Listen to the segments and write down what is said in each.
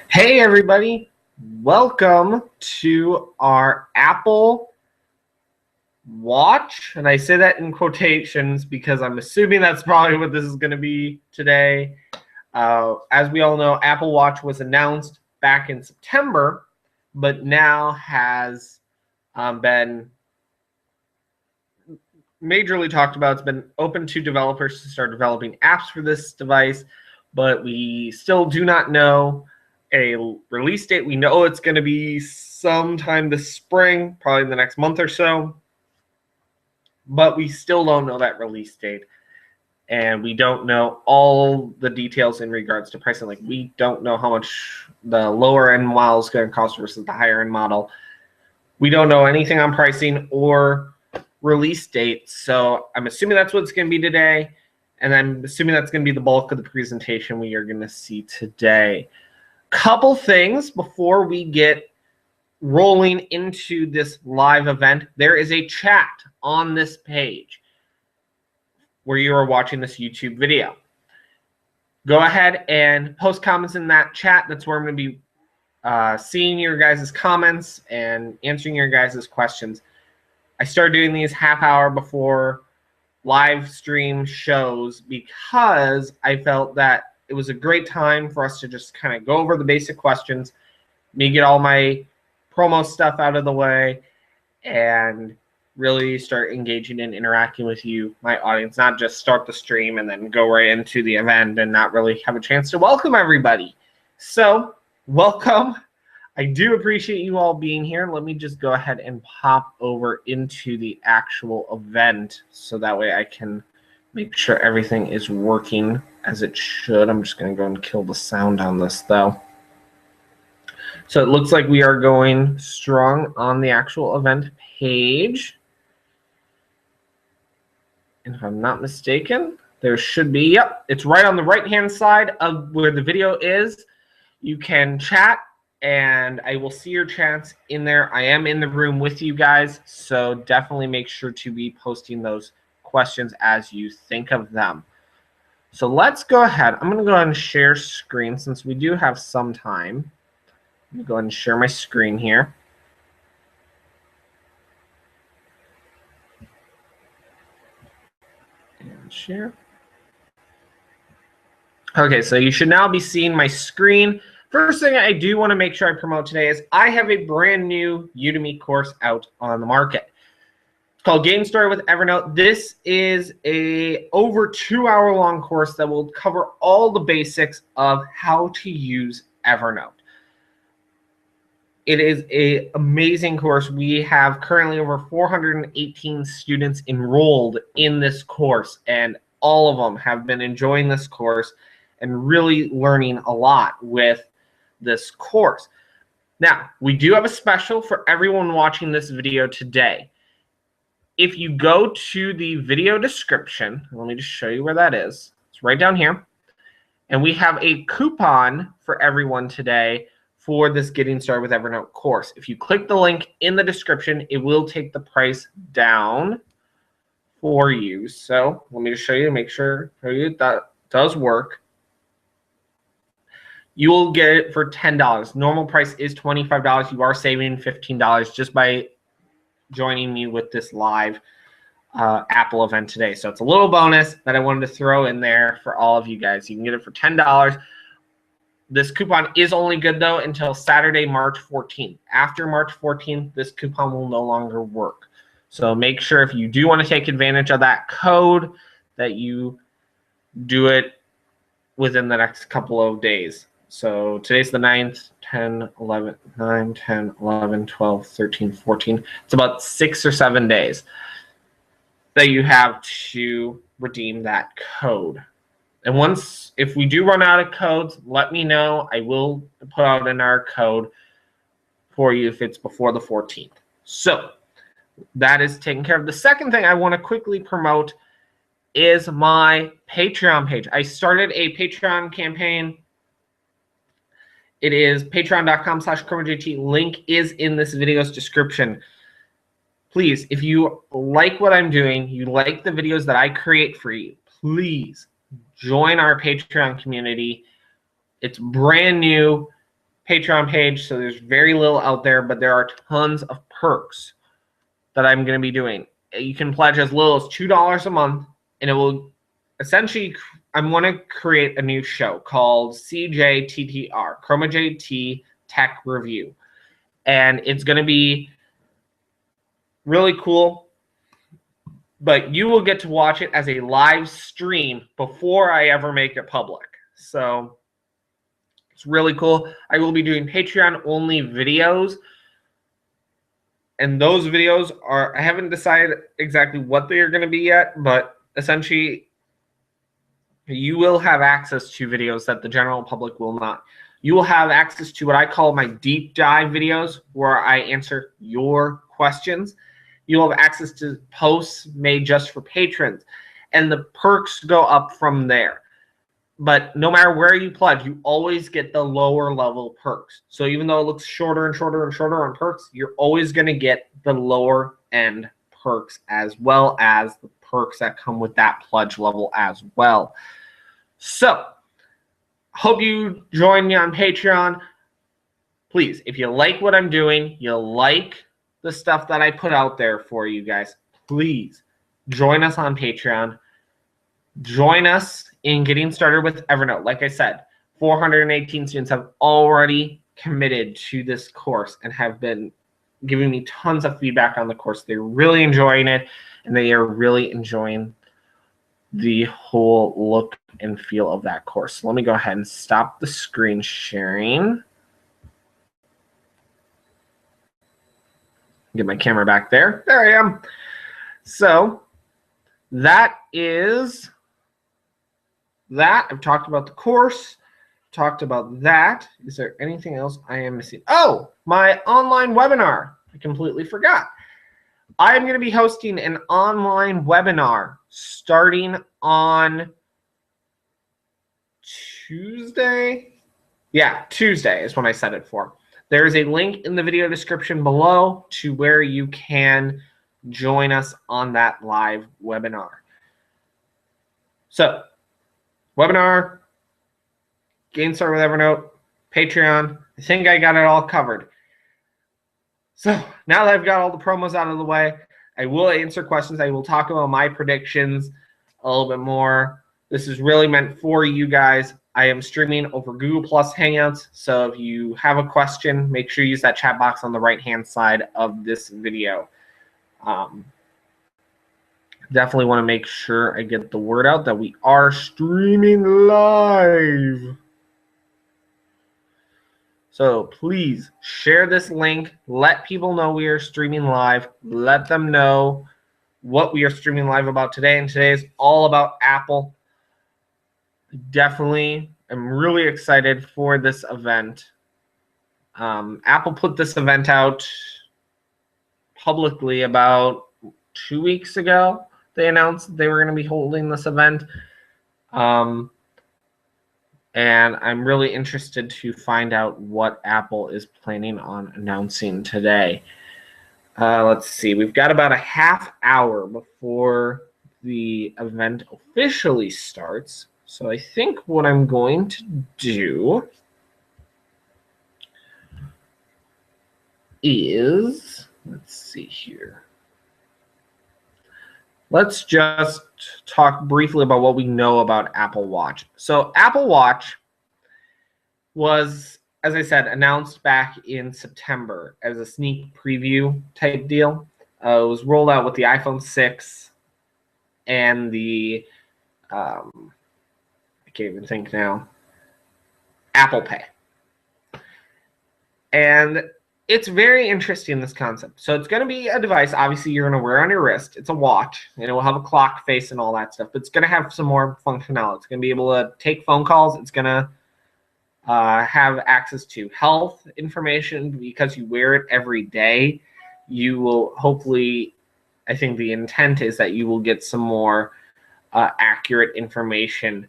Hey everybody, welcome to our Apple Watch, and I say that in quotations because I'm assuming that's probably what this is going to be today. As we all know, Apple Watch was announced back in September, but now has been majorly talked about. It's been open to developers to start developing apps for this device, but we still do not know a release date. We know it's going to be sometime this spring, probably in the next month or so, but we still don't know that release date. And we don't know all the details in regards to pricing. Like, we don't know how much the lower end model is going to cost versus the higher end model. We don't know anything on pricing or release date. So I'm assuming that's what it's going to be today. And I'm assuming that's going to be the bulk of the presentation we are going to see today. Couple things before we get rolling into this live event. There is a chat on this page where you are watching this YouTube video. Go ahead and post comments in that chat. That's where I'm going to be seeing your guys' comments and answering your guys' questions. I started doing these half hour before live stream shows because I felt that it was a great time for us to just kind of go over the basic questions, me get all my promo stuff out of the way, and really start engaging and interacting with you, my audience, not just start the stream and then go right into the event and not really have a chance to welcome everybody. So welcome. I do appreciate you all being here. Let me just go ahead and pop over into the actual event so that way I can make sure everything is working as it should. I'm just going to go and kill the sound on this though. So it looks like we are going strong on the actual event page. And if I'm not mistaken, there should be, yep, it's right on the right-hand side of where the video is. You can chat, and I will see your chats in there. I am in the room with you guys, so definitely make sure to be posting those questions as you think of them. So let's go ahead. I'm going to go ahead and share screen since we do have some time. I'm going to go ahead and share my screen here. And share. Okay, so you should now be seeing my screen. First thing I do want to make sure I promote today is I have a brand new Udemy course out on the market. It's called Getting Started with Evernote. This is a over 2-hour long course that will cover all the basics of how to use Evernote. It is an amazing course. We have currently over 418 students enrolled in this course, and all of them have been enjoying this course and really learning a lot with this course. Now, we do have a special for everyone watching this video today. If you go to the video description, let me just show you where that is. It's right down here. And we have a coupon for everyone today for this Getting Started with Evernote course. If you click the link in the description, it will take the price down for you. So let me just show you, make sure that does work. You will get it for $10. Normal price is $25. You are saving $15 just by joining me with this live Apple event today. So it's a little bonus that I wanted to throw in there for all of you guys. You can get it for $10. This coupon is only good, though, until Saturday, March 14th. After March 14th, this coupon will no longer work. So make sure if you do want to take advantage of that code that you do it within the next couple of days. So today's the 9th, 10, 11, 9, 10, 11, 12, 13, 14. It's about 6 or 7 days that you have to redeem that code. And once, if we do run out of codes, let me know. I will put out another code for you if it's before the 14th. So that is taken care of. The second thing I want to quickly promote is my Patreon page. I started a Patreon campaign. It is patreon.com/Chromajt. Link is in this video's description. Please, if you like what I'm doing, you like the videos that I create for you, please join our Patreon community. It's brand new. Patreon page, so there's very little out there, but there are tons of perks that I'm going to be doing. You can pledge as little as $2 a month, and it will essentially, I want to create a new show called CJTTR, Chromajt Tech Review. And it's going to be really cool, but you will get to watch it as a live stream before I ever make it public. So it's really cool. I will be doing Patreon-only videos. And those videos are, I haven't decided exactly what they are going to be yet, but essentially you will have access to videos that the general public will not. You will have access to what I call my deep dive videos, where I answer your questions. You'll have access to posts made just for patrons, and the perks go up from there. But no matter where you pledge, you always get the lower level perks. So even though it looks shorter and shorter and shorter on perks, you're always going to get the lower end perks, as well as the perks that come with that pledge level as well. So hope you join me on Patreon. Please, if you like what I'm doing, you like the stuff that I put out there for you guys, please join us on Patreon. Join us in getting started with Evernote. Like I said, 418 students have already committed to this course and have been giving me tons of feedback on the course. They're really enjoying it, and they are really enjoying the whole look and feel of that course. So let me go ahead and stop the screen sharing. Get my camera back there. There I am. So that is that. I've talked about the course, talked about that. Is there anything else I am missing? Oh, my online webinar. I completely forgot. I am going to be hosting an online webinar starting on Tuesday. Yeah, Tuesday is when I set it for. There is a link in the video description below to where you can join us on that live webinar. So, webinar, getting started with Evernote, Patreon. I think I got it all covered. So now that I've got all the promos out of the way, I will answer questions. I will talk about my predictions a little bit more. This is really meant for you guys. I am streaming over Google Plus Hangouts, so if you have a question, make sure you use that chat box on the right-hand side of this video. Definitely want to make sure I get the word out that we are streaming live. So please share this link. Let people know we are streaming live. Let them know what we are streaming live about today. And today is all about Apple. Definitely, I'm really excited for this event. Apple put this event out publicly about 2 weeks ago. They announced that they were going to be holding this event. And I'm really interested to find out what Apple is planning on announcing today. Let's see. We've got about a half hour before the event officially starts. So I think what I'm going to do is, let's see here. Let's just talk briefly about what we know about Apple Watch. So Apple Watch was, as I said, announced back in September as a sneak preview type deal. It was rolled out with the iPhone 6 and the, I can't even think now, Apple Pay. And it's very interesting, this concept. So it's going to be a device, obviously, you're going to wear on your wrist. It's a watch, and it will have a clock face and all that stuff. But it's going to have some more functionality. It's going to be able to take phone calls. It's going to have access to health information because you wear it every day. You will hopefully, I think the intent is that you will get some more accurate information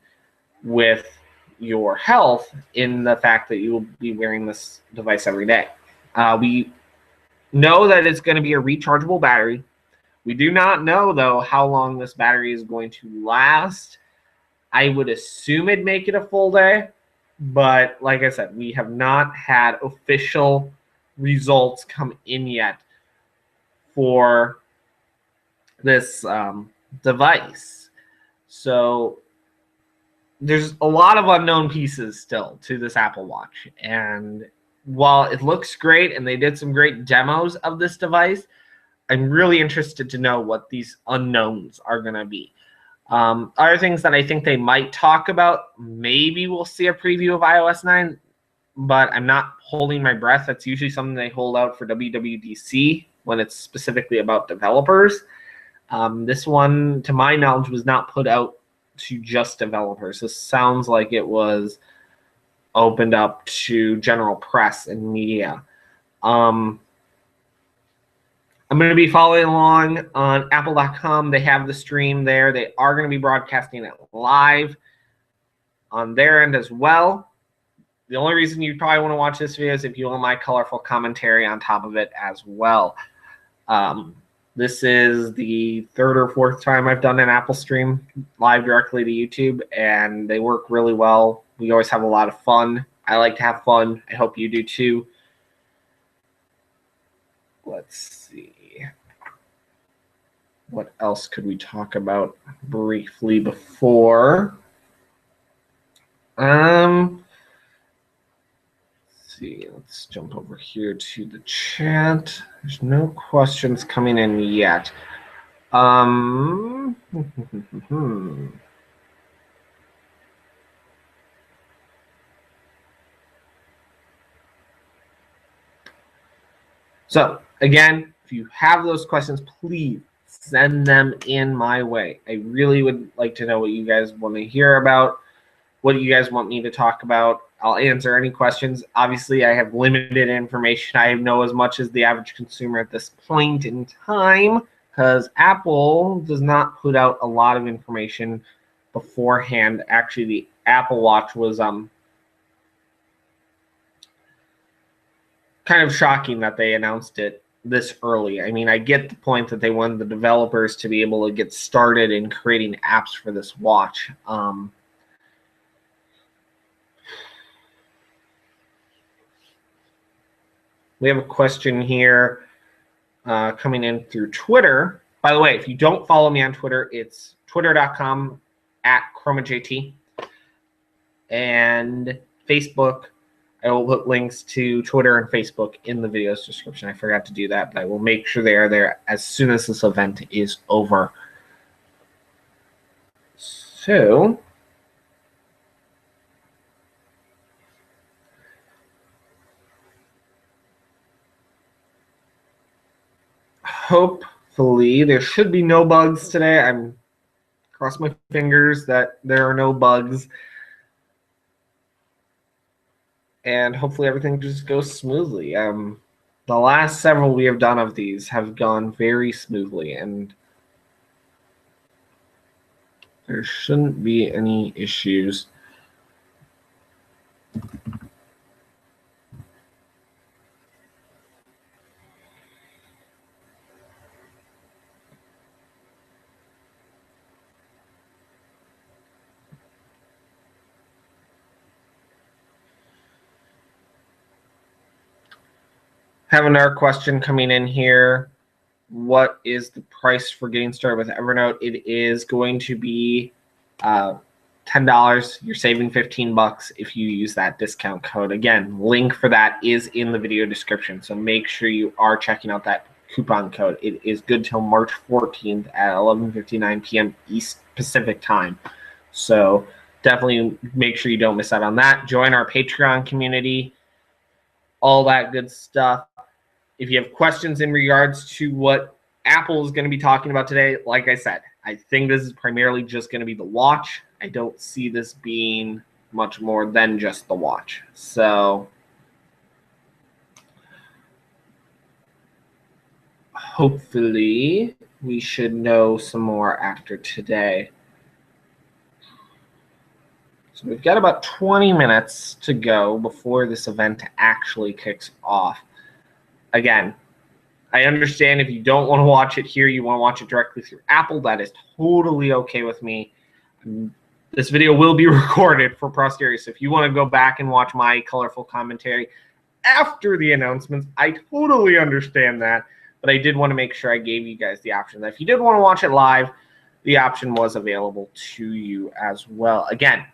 with your health in the fact that you will be wearing this device every day. We know that it's going to be a rechargeable battery. We do not know, though, how long this battery is going to last. I would assume it'd make it a full day. But like I said, we have not had official results come in yet for this device. So there's a lot of unknown pieces still to this Apple Watch. And while it looks great and they did some great demos of this device, I'm really interested to know what these unknowns are going to be. Other things that I think they might talk about, maybe we'll see a preview of iOS 9, but I'm not holding my breath. That's usually something they hold out for WWDC when it's specifically about developers. This one, to my knowledge, was not put out to just developers. This sounds like it was opened up to general press and media. I'm going to be following along on apple.com. They have the stream there. They are going to be broadcasting it live on their end as well. The only reason you probably want to watch this video is if you want my colorful commentary on top of it as well. This is the third or fourth time I've done an Apple stream live directly to YouTube, and they work really well. We always have a lot of fun. I like to have fun. I hope you do too. Let's see. What else could we talk about briefly before? Let's see. Let's jump over here to the chat. There's no questions coming in yet. So again, if you have those questions, please send them in my way. I really would like to know what you guys want to hear about, what you guys want me to talk about. I'll answer any questions. Obviously, I have limited information. I know as much as the average consumer at this point in time, because Apple does not put out a lot of information beforehand. Actually, the Apple Watch was kind of shocking that they announced it this early. I mean, I get the point that they wanted the developers to be able to get started in creating apps for this watch. We have a question here coming in through Twitter. By the way, if you don't follow me on Twitter, it's twitter.com/Chromajt. And Facebook, I will put links to Twitter and Facebook in the video's description. I forgot to do that, but I will make sure they are there as soon as this event is over. So, hopefully there should be no bugs today. I'm cross my fingers that there are no bugs. And hopefully everything just goes smoothly. The last several we have done of these have gone very smoothly, and there shouldn't be any issues. Have another question coming in here. What is the price for getting started with Evernote? It is going to be $10. You're saving $15 if you use that discount code. Again, link for that is in the video description, so make sure you are checking out that coupon code. It is good till March 14th at 11:59 p.m. East Pacific time. So definitely make sure you don't miss out on that. Join our Patreon community, all that good stuff. If you have questions in regards to what Apple is going to be talking about today, like I said, I think this is primarily just going to be the watch. I don't see this being much more than just the watch. So hopefully we should know some more after today. So we've got about 20 minutes to go before this event actually kicks off. Again, I understand if you don't want to watch it here, you want to watch it directly through Apple, that is totally okay with me. I'm this video will be recorded for posterity. So if you want to go back and watch my colorful commentary after the announcements, I totally understand that. But I did want to make sure I gave you guys the option that if you did want to watch it live, the option was available to you as well. Again,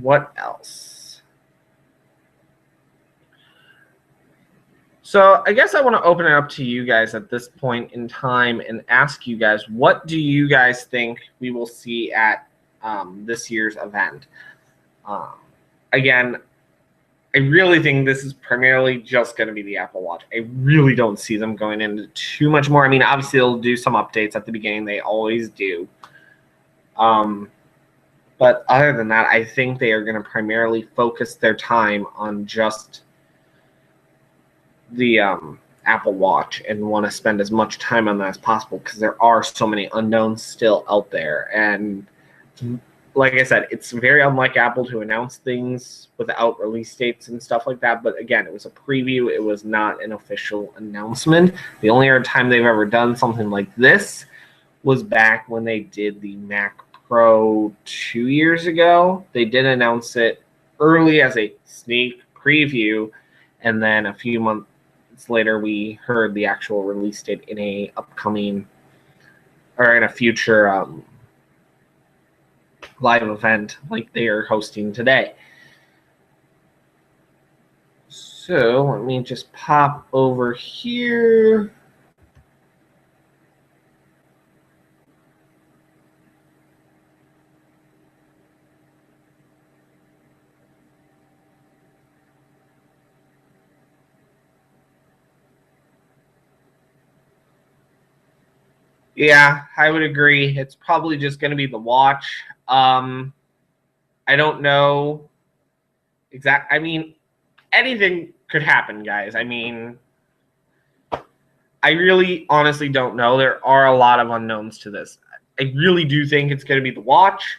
what else? So I guess I want to open it up to you guys at this point in time and ask you guys, what do you guys think we will see at this year's event? Again, I really think this is primarily just going to be the Apple Watch. I really don't see them going into too much more. I mean, obviously they'll do some updates at the beginning. They always do. But other than that, I think they are going to primarily focus their time on just the Apple Watch and want to spend as much time on that as possible because there are so many unknowns still out there. And like I said, it's very unlike Apple to announce things without release dates and stuff like that. But again, it was a preview. It was not an official announcement. The only other time they've ever done something like this was back when they did the Mac Pro 2 years ago. They did announce it early as a sneak preview, and then a few months later we heard the actual release date in a upcoming or in a future live event like they are hosting today. So let me just pop over here. Yeah, I would agree. It's probably just going to be the watch. I don't know exactly. I mean, anything could happen, guys. I mean, I really honestly don't know. There are a lot of unknowns to this. I really do think it's going to be the watch.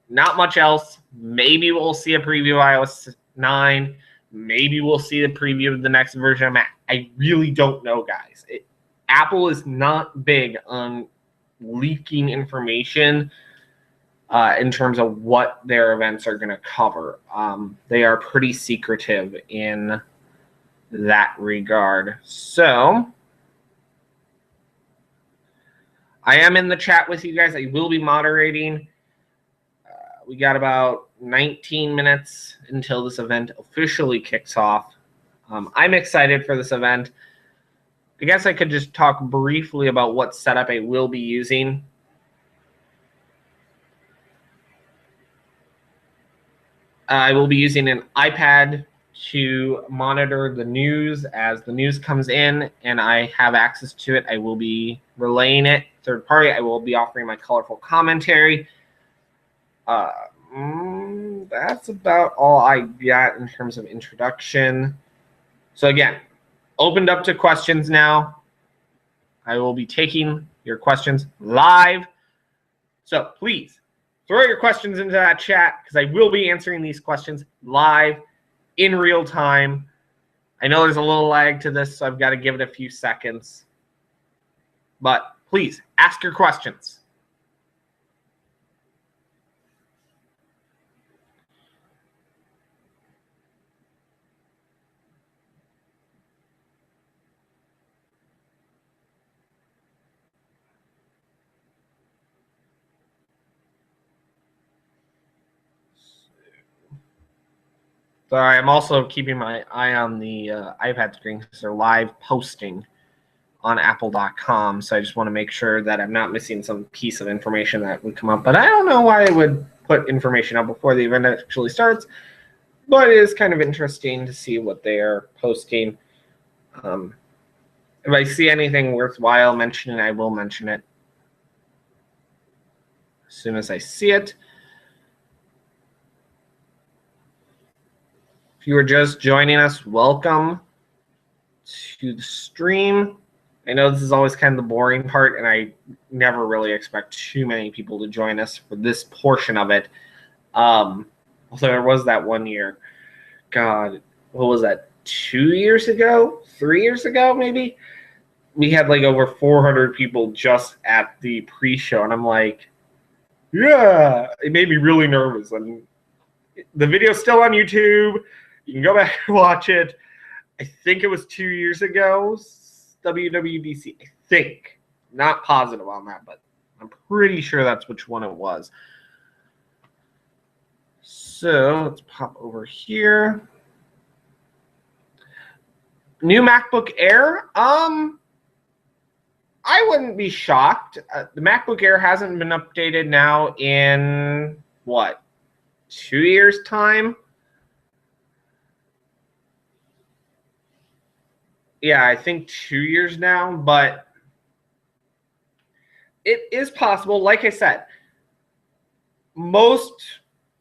Not much else. Maybe we'll see a preview of iOS 9. Maybe we'll see the preview of the next version of Mac. I really don't know, guys. Apple is not big on leaking information in terms of what their events are going to cover. They are pretty secretive in that regard. So I am in the chat with you guys. I will be moderating. We got about 19 minutes until this event officially kicks off. I'm excited for this event. I guess I could just talk briefly about what setup I will be using. I will be using an iPad to monitor the news as the news comes in and I have access to it. I will be relaying it third party. I will be offering my colorful commentary. That's about all I got in terms of introduction. So again, opened up to questions now. I will be taking your questions live. So please throw your questions into that chat because I will be answering these questions live in real time. I know there's a little lag to this, so I've got to give it a few seconds. But please ask your questions. Sorry, I'm also keeping my eye on the iPad screen because they're live posting on apple.com. So I just want to make sure that I'm not missing some piece of information that would come up. But I don't know why I would put information out before the event actually starts. But it is kind of interesting to see what they are posting. If I see anything worthwhile mentioning, I will mention it as soon as I see it. If you are just joining us, welcome to the stream. I know this is always kind of the boring part, and I never really expect too many people to join us for this portion of it. Although there was that 1 year. God, what was that, 2 years ago? 3 years ago, maybe? we had like over 400 people just at the pre-show, and I'm like, yeah, it made me really nervous. And the video's still on YouTube. You can go back and watch it. I think it was 2 years ago, WWDC. I think. Not positive on that, but I'm pretty sure that's which one it was. So let's pop over here. New MacBook Air. I wouldn't be shocked. The MacBook Air hasn't been updated now in, what, 2 years' time? Yeah, I think 2 years now, but it is possible. Like I said, most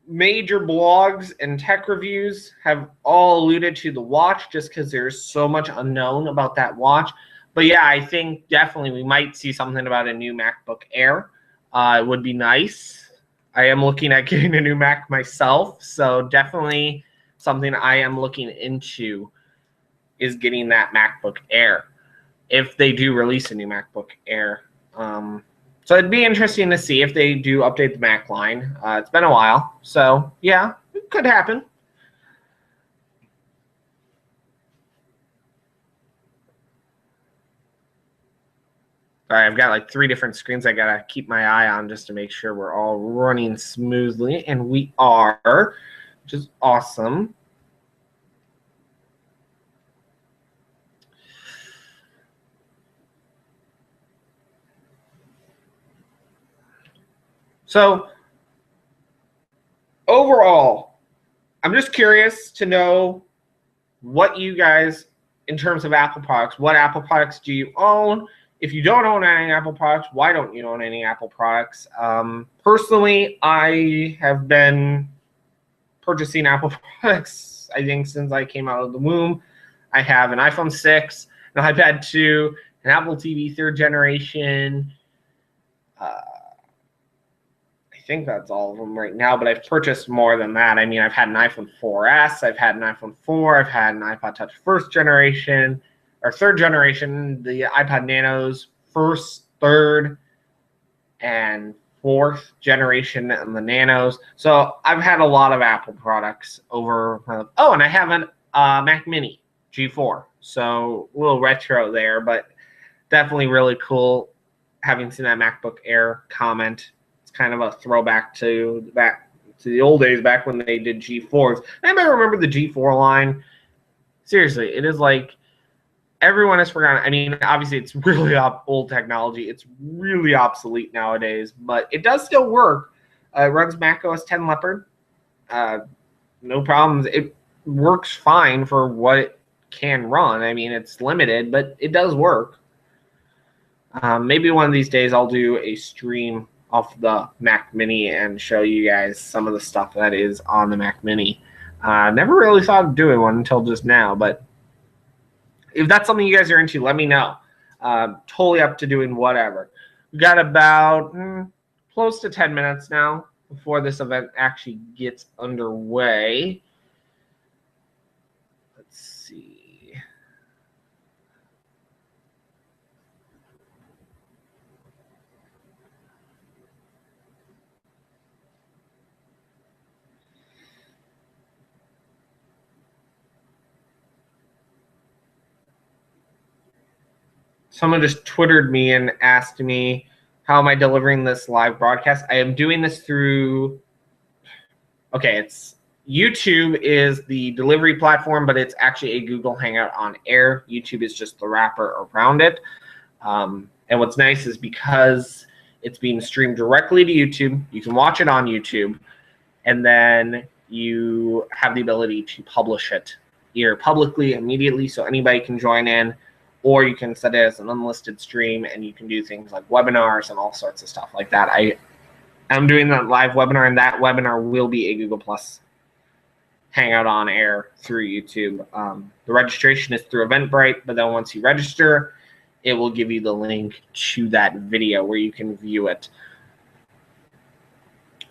major blogs and tech reviews have all alluded to the watch just because there's so much unknown about that watch. But yeah, I think definitely we might see something about a new MacBook Air. It would be nice. I am looking at getting a new Mac myself, so definitely something I am looking into is getting that MacBook Air if they do release a new MacBook Air. So it'd be interesting to see if they do update the Mac line. It's been a while, so yeah, it could happen. All right, I've got like 3 different screens I gotta keep my eye on just to make sure we're all running smoothly, and we are, which is awesome. So overall, I'm just curious to know what you guys, in terms of Apple products, what Apple products do you own? If you don't own any Apple products, why don't you own any Apple products? Personally, I have been purchasing Apple products, I think, since I came out of the womb. I have an iPhone 6, an iPad 2, an Apple TV 3rd generation. I think that's all of them right now, but I've purchased more than that. I mean, I've had an iPhone 4S, I've had an iPhone 4, I've had an iPod Touch 1st generation, or 3rd generation, the iPod Nanos, 1st, 3rd, and 4th generation and the Nanos. So I've had a lot of Apple products over. Oh, and I have an Mac Mini G4. So a little retro there, but definitely really cool having seen that MacBook Air comment. It's kind of a throwback to the old days back when they did G4s. Anybody remember the G4 line? Seriously, it is like everyone has forgotten. I mean, obviously, it's really old technology. It's really obsolete nowadays, but it does still work. It runs Mac OS X Leopard. No problems. It works fine for what it can run. I mean, it's limited, but it does work. Maybe one of these days I'll do a stream off the Mac Mini and show you guys some of the stuff that is on the Mac Mini. Never really thought of doing one until just now, but if that's something you guys are into, let me know. Totally up to doing whatever. We've got about close to 10 minutes now before this event actually gets underway. Let's see. Someone just Twittered me and asked me, how am I delivering this live broadcast? I am doing this through, okay, it's YouTube is the delivery platform, but it's actually a Google Hangout on Air. YouTube is just the wrapper around it. And what's nice is because it's being streamed directly to YouTube, you can watch it on YouTube, and then you have the ability to publish it either publicly immediately so anybody can join in, or you can set it as an unlisted stream and you can do things like webinars and all sorts of stuff like that. I'm doing that live webinar, and that webinar will be a Google Plus Hangout on Air through YouTube. The registration is through Eventbrite, but then once you register, it will give you the link to that video where you can view it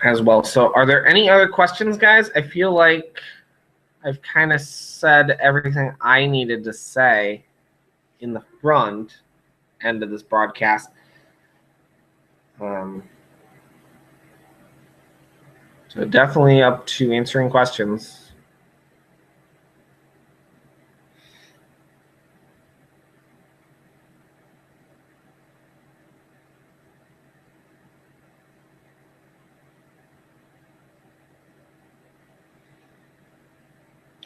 as well. So are there any other questions, guys? I feel like I've kind of said everything I needed to say in the front. end of this broadcast. So definitely up to answering questions.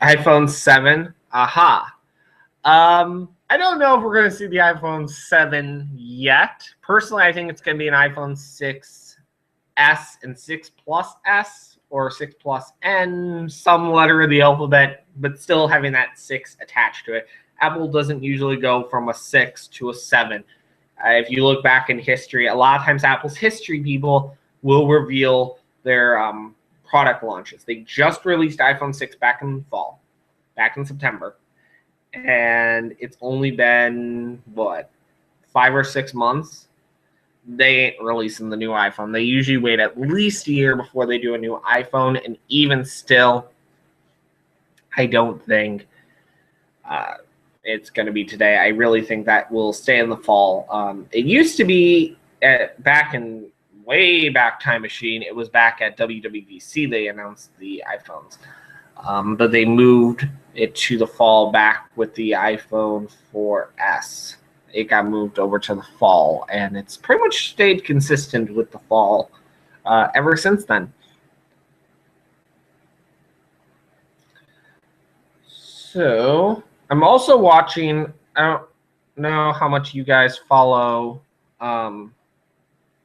iPhone 7. Aha. I don't know if we're going to see the iPhone 7 yet. Personally, I think it's going to be an iPhone 6S and 6 Plus S or 6 Plus N, some letter of the alphabet, but still having that 6 attached to it. Apple doesn't usually go from a 6 to a 7. If you look back in history, a lot of times Apple's history people will reveal their product launches. They just released iPhone 6 back in the fall, back in September. And it's only been, what, 5 or 6 months? They ain't releasing the new iPhone. They usually wait at least a year before they do a new iPhone. And even still, I don't think it's going to be today. I really think that will stay in the fall. It used to be back in way back time machine. It was back at WWDC they announced the iPhones. But they moved it to the fall back with the iPhone 4S. It got moved over to the fall, and it's pretty much stayed consistent with the fall ever since then. So I'm also watching, I don't know how much you guys follow some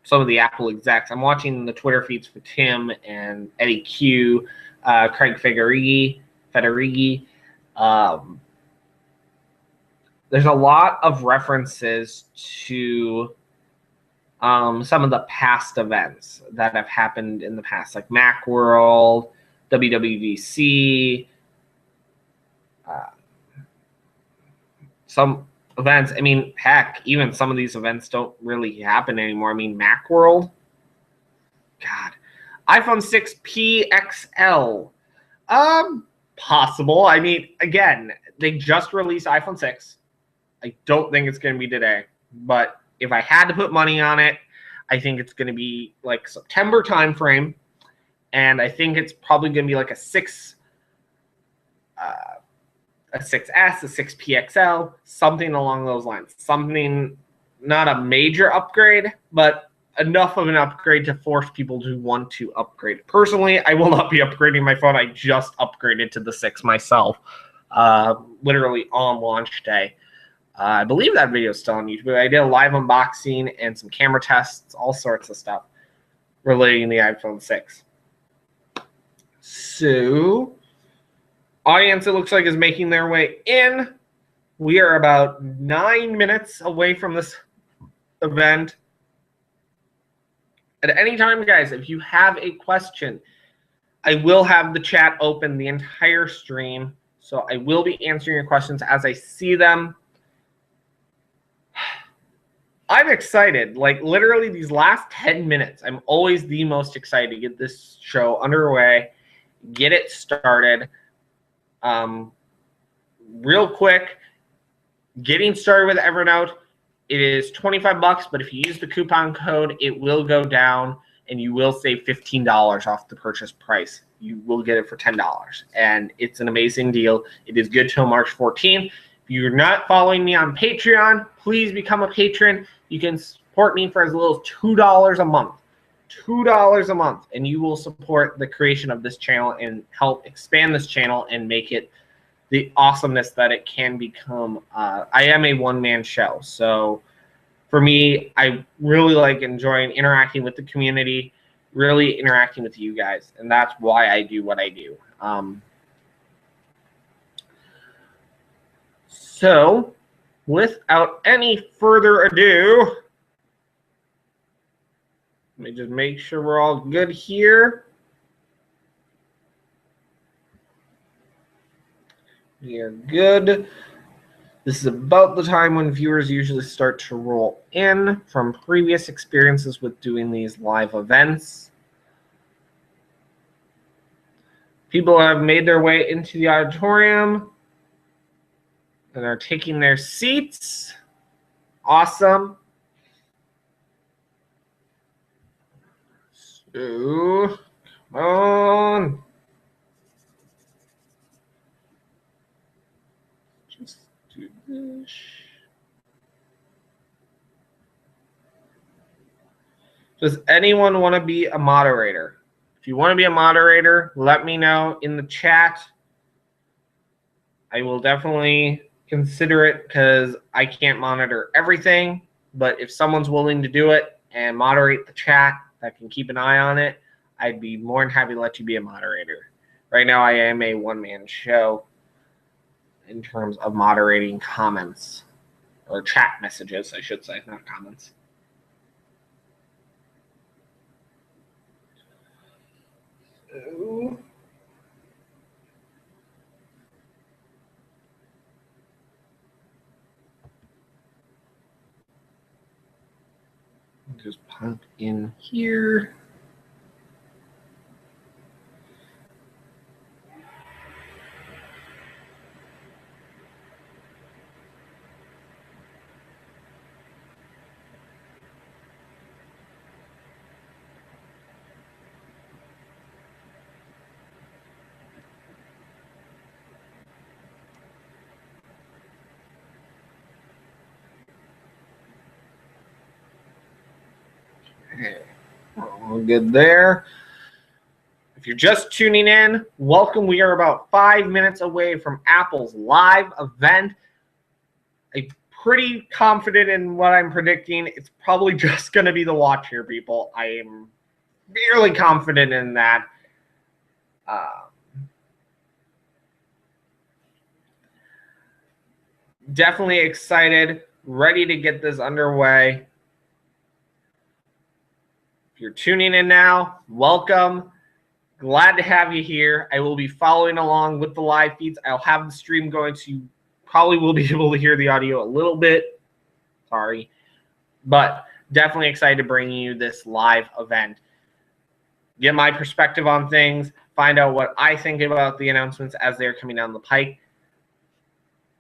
of the Apple execs. I'm watching the Twitter feeds for Tim and Eddie Q, Craig Federighi. There's a lot of references to some of the past events that have happened in the past, like Macworld, WWDC, some events. I mean, heck, even some of these events don't really happen anymore. I mean, Macworld, God, iPhone 6P XL, possible. I mean, again, they just released iPhone 6. I don't think it's going to be today, but if I had to put money on it, I think it's going to be like September timeframe, and I think it's probably going to be like a 6S, a 6PXL, something along those lines. Something, not a major upgrade, but enough of an upgrade to force people to want to upgrade. Personally, I will not be upgrading my phone. I just upgraded to the 6 myself, literally on launch day. I believe that video is still on YouTube. I did a live unboxing and some camera tests, all sorts of stuff relating to the iPhone 6. So, audience, it looks like, is making their way in. We are about 9 minutes away from this event. At any time, guys, if you have a question, I will have the chat open the entire stream. So I will be answering your questions as I see them. I'm excited. Like, literally these last 10 minutes, I'm always the most excited to get this show underway, get it started. Real quick, getting started with Evernote, it is $25, but if you use the coupon code, it will go down and you will save $15 off the purchase price. You will get it for $10, and it's an amazing deal. It is good till March 14th. If you're not following me on Patreon, please become a patron. You can support me for as little as $2 a month. $2 a month, and you will support the creation of this channel and help expand this channel and make it the awesomeness that it can become. I am a one-man show, so for me, I really like enjoying interacting with the community, really interacting with you guys, and that's why I do what I do. So, without any further ado, let me just make sure we're all good here. We are good. This is about the time when viewers usually start to roll in from previous experiences with doing these live events. People have made their way into the auditorium and are taking their seats. Awesome. So, come on. Just do this. Does anyone want to be a moderator? If you want to be a moderator, let me know in the chat. I will definitely consider it because I can't monitor everything. But if someone's willing to do it and moderate the chat that can keep an eye on it, I'd be more than happy to let you be a moderator. Right now, I am a one-man show in terms of moderating comments or chat messages, I should say, not comments. So, just pop in here. Okay, all good there. If you're just tuning in, welcome. We are about 5 minutes away from Apple's live event. I'm pretty confident in what I'm predicting. It's probably just going to be the watch here, people. I am fairly confident in that. Definitely excited, ready to get this underway. If you're tuning in now, welcome. Glad to have you here. I will be following along with the live feeds. I'll have the stream going, so you probably will be able to hear the audio a little bit. Sorry. But definitely excited to bring you this live event. Get my perspective on things, find out what I think about the announcements as they're coming down the pike.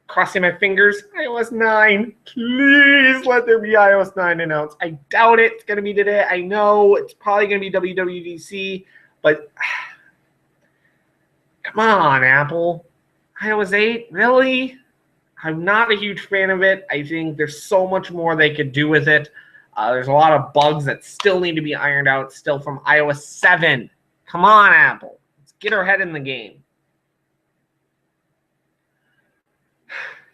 Crossing my fingers, iOS 9. Please let there be iOS 9 announced. I doubt it's going to be today. I know it's probably going to be WWDC, but come on, Apple. iOS 8, really? I'm not a huge fan of it. I think there's so much more they could do with it. There's a lot of bugs that still need to be ironed out still from iOS 7. Come on, Apple. Let's get our head in the game.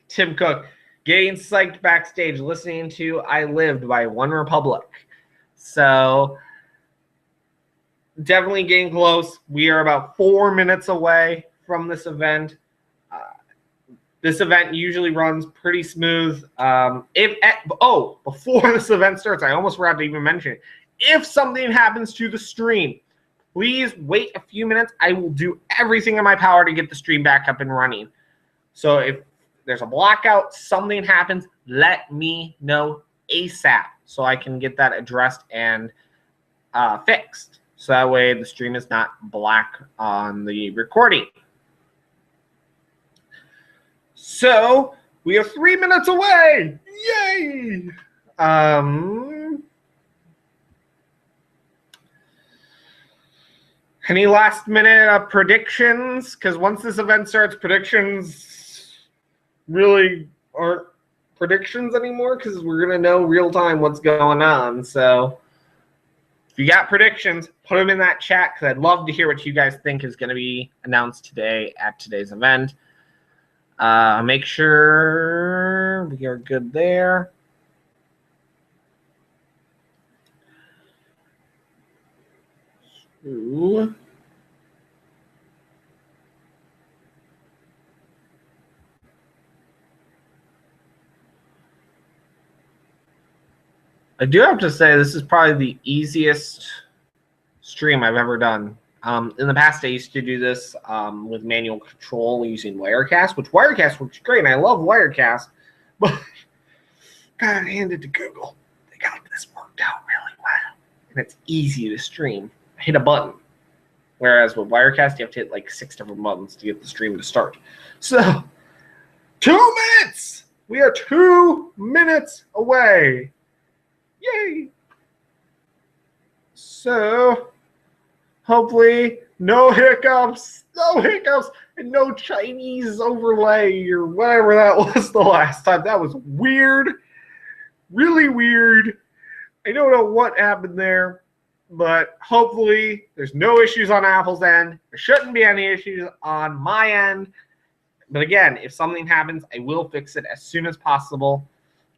Tim Cook, getting psyched backstage, listening to I Lived by One Republic. So definitely getting close. We are about 4 minutes away from this event. This event usually runs pretty smooth. Before this event starts, I almost forgot to even mention it. If something happens to the stream, please wait a few minutes. I will do everything in my power to get the stream back up and running. So if there's a blackout, something happens, let me know ASAP so I can get that addressed and fixed. So that way the stream is not black on the recording. So we are 3 minutes away. Yay! Any last minute predictions? Because once this event starts, predictions really aren't predictions anymore because we're going to know real time what's going on. So if you got predictions, put them in that chat because I'd love to hear what you guys think is going to be announced today at today's event. Make sure we are good there. Ooh. I do have to say this is probably the easiest stream I've ever done. In the past, I used to do this with manual control using Wirecast, which Wirecast works great, and I love Wirecast, but gotta hand it to Google. They got this worked out really well, and it's easy to stream. I hit a button, whereas with Wirecast, you have to hit like 6 different buttons to get the stream to start. So, 2 minutes! We are 2 minutes away. Yay! So, hopefully, no hiccups, and no Chinese overlay or whatever that was the last time. That was weird, really weird. I don't know what happened there, but hopefully there's no issues on Apple's end. There shouldn't be any issues on my end. But again, if something happens, I will fix it as soon as possible.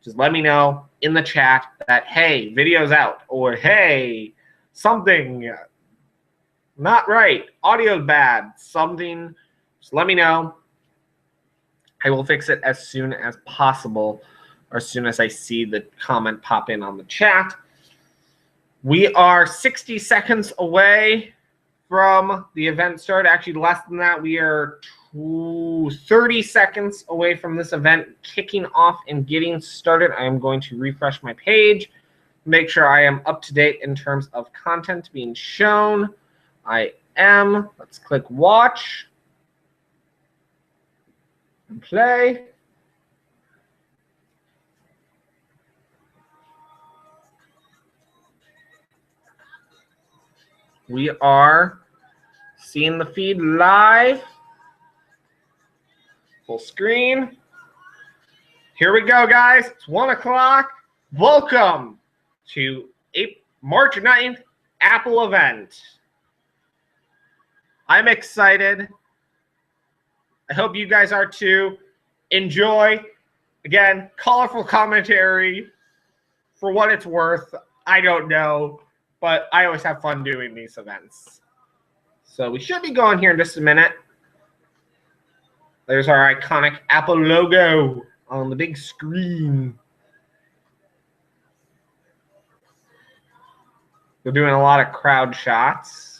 Just let me know in the chat that, hey, video's out, or hey, something not right, audio's bad, something. Just let me know. I will fix it as soon as possible, or as soon as I see the comment pop in on the chat. We are 60 seconds away from the event start. Actually, less than that. We are 30 seconds away from this event kicking off and getting started. I am going to refresh my page, make sure I am up to date in terms of content being shown. I am. Let's click watch and play. We are seeing the feed live. Full screen. Here we go, guys. It's 1 o'clock. Welcome to March 9th Apple event. I'm excited. I hope you guys are too. Enjoy. Again, colorful commentary. For what it's worth, I don't know, but I always have fun doing these events. So we should be going here in just a minute. There's our iconic Apple logo on the big screen. We're doing a lot of crowd shots.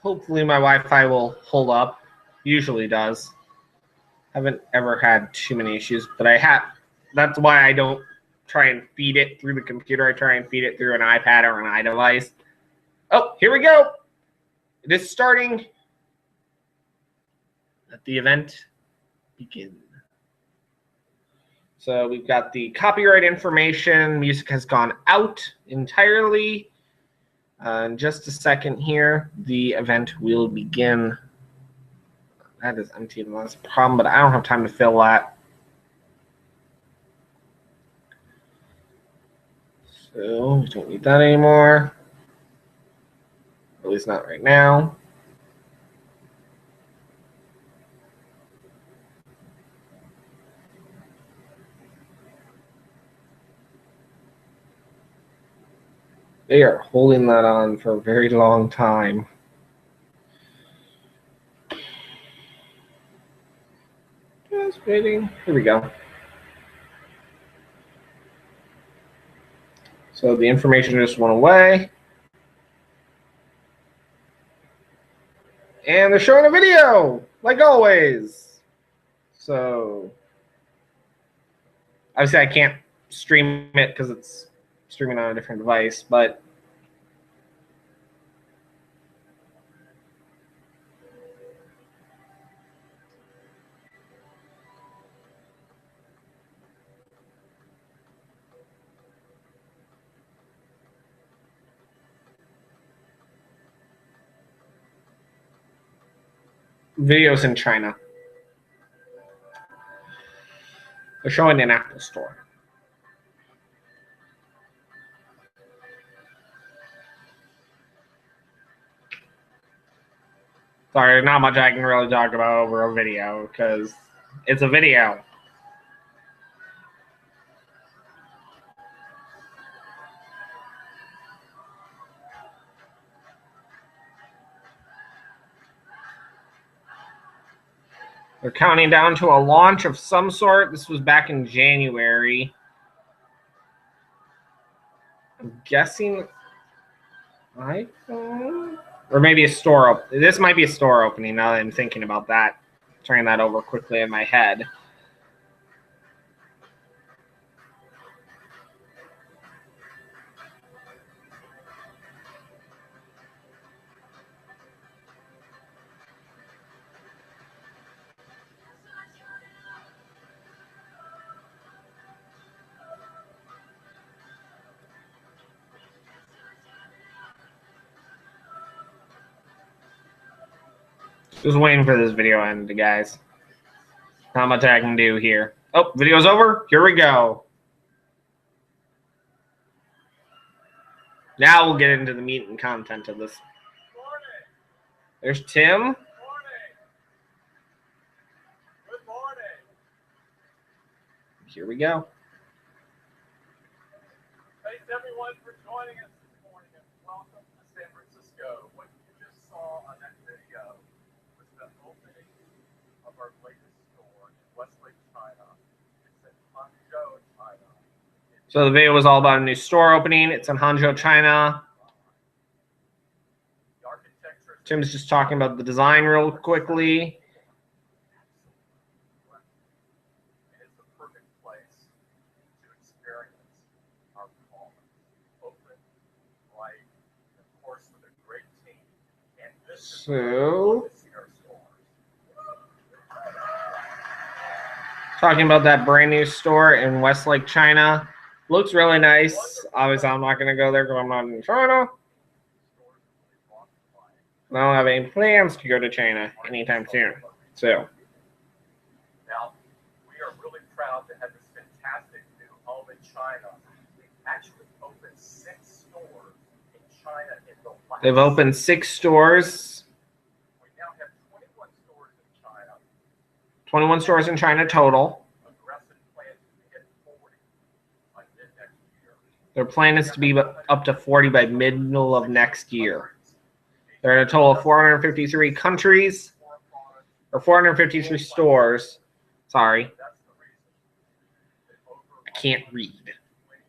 Hopefully my Wi-Fi will hold up. Usually does. Haven't ever had too many issues, but that's why I don't try and feed it through the computer. I try and feed it through an iPad or an iDevice. Oh, here we go. It is starting. Let the event begin. So we've got the copyright information. Music has gone out entirely. In just a second here, the event will begin. That is empty. That's a problem, but I don't have time to fill that. So we don't need that anymore. At least not right now. They are holding that on for a very long time. Just waiting. Here we go. So the information just went away. And they're showing a video, like always. So obviously I can't stream it because it's streaming on a different device, but videos in China. They're showing an Apple store. Sorry, not much I can really talk about over a video because it's a video. They're counting down to a launch of some sort. This was back in January. I'm guessing iPhone? Or maybe a store. This might be a store opening now that I'm thinking about that. Turning that over quickly in my head. Just waiting for this video to end, guys. Not much I can do here. Oh, video's over. Here we go. Now we'll get into the meat and content of this. There's Tim. Good morning. Here we go. Thanks everyone for joining us this morning and welcome to San Francisco. What you just saw on that video was the opening of our latest store in Westlake, China. It's in Hangzhou, China. So the video was all about a new store opening. It's in Hangzhou, China. Tim's just talking about the design real quickly. It's the perfect place to experience our calm, open, bright, and of course with a great team. And this is our stores. Talking about that brand new store in Westlake, China. Looks really nice. Obviously, I'm not going to go there because I'm not in China. I don't have any plans to go to China anytime soon. So, now, we are really proud to have this fantastic new home in China. We've actually opened 6 stores in China in the last. They've opened 6 stores. We now have 21 stores in China. 21 stores in China total. Aggressive plans to hit 40 by mid-next year. Their plan is to be up to 40 by middle of next year. There are a total of 453 countries, or 453 stores. Sorry. I can't read.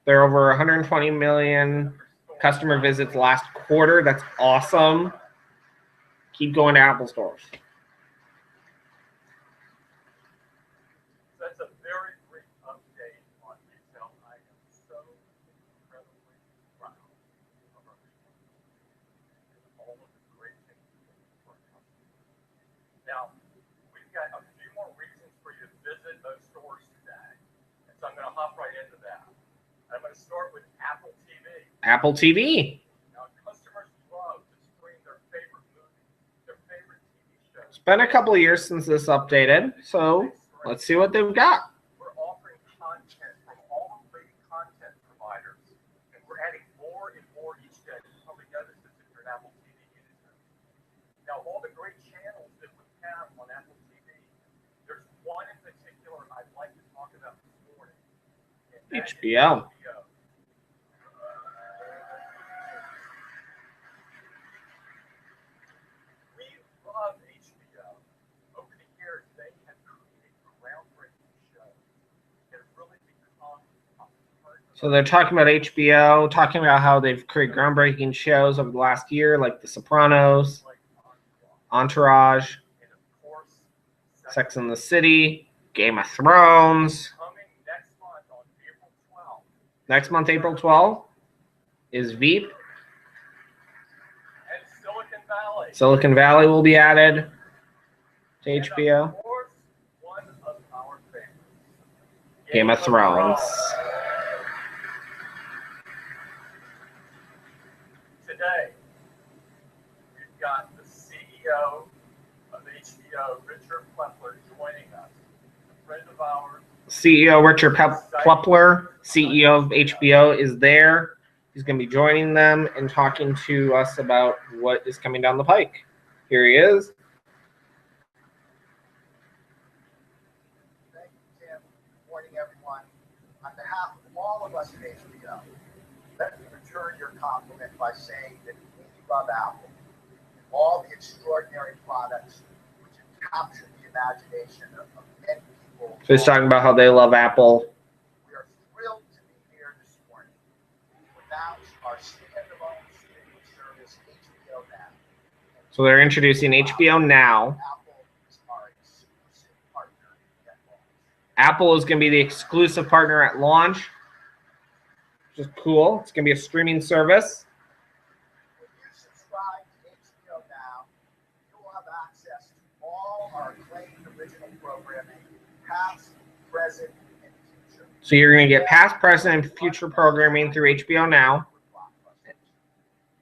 There are over 120 million customer visits last quarter. That's awesome. Keep going to Apple stores. That's a very brief update on retail. I am so incredibly proud of our all of the great things we do for our customers. Now, we've got a few more reasons for you to visit those stores today. And so I'm going to hop right into that. I'm going to start with Apple TV. Apple TV. Now, customers love to stream their favorite movies, their favorite TV shows. It's been a couple of years since this updated, so let's see what they've got. We're offering content from all the leading content providers, and we're adding more and more each day. You probably noticed this if you're an Apple TV user. Now, of all the great channels that we have on Apple TV, there's one in particular I'd like to talk about this morning. HBO. We love HBO. Over the years, they have created groundbreaking shows that have really become a part of. So they're talking about HBO, talking about how they've created groundbreaking shows over the last year, like The Sopranos, Entourage, And of course, Sex and the City, Game of Thrones. coming next month on April 12th. Next month, April 12th, is Veep. And Silicon Valley. Silicon Valley will be added to And HBO. of course, one of our favorites, Game of Thrones. Today, we've got the CEO of HBO, Richard Plepler, joining us. A friend of ours. CEO Richard Plepler, CEO of HBO, is there. He's going to be joining them and talking to us about what is coming down the pike. Here he is. Thank you, Tim. Good morning, everyone. On behalf of all of us at HBO, let me return your compliment by saying that we love Apple and all the extraordinary products which have captured the imagination of many people. So he's talking about how they love Apple. We are thrilled to be here this morning to announce our standalone streaming service, HBO Now. So they're introducing HBO Now. Apple is our exclusive partner at launch. Apple is going to be the exclusive partner at launch, which is cool. It's going to be a streaming service. When you subscribe to HBO Now, you will have access to all our acclaimed original programming, past, present, and future. So you're going to get past, present, and future programming through HBO Now.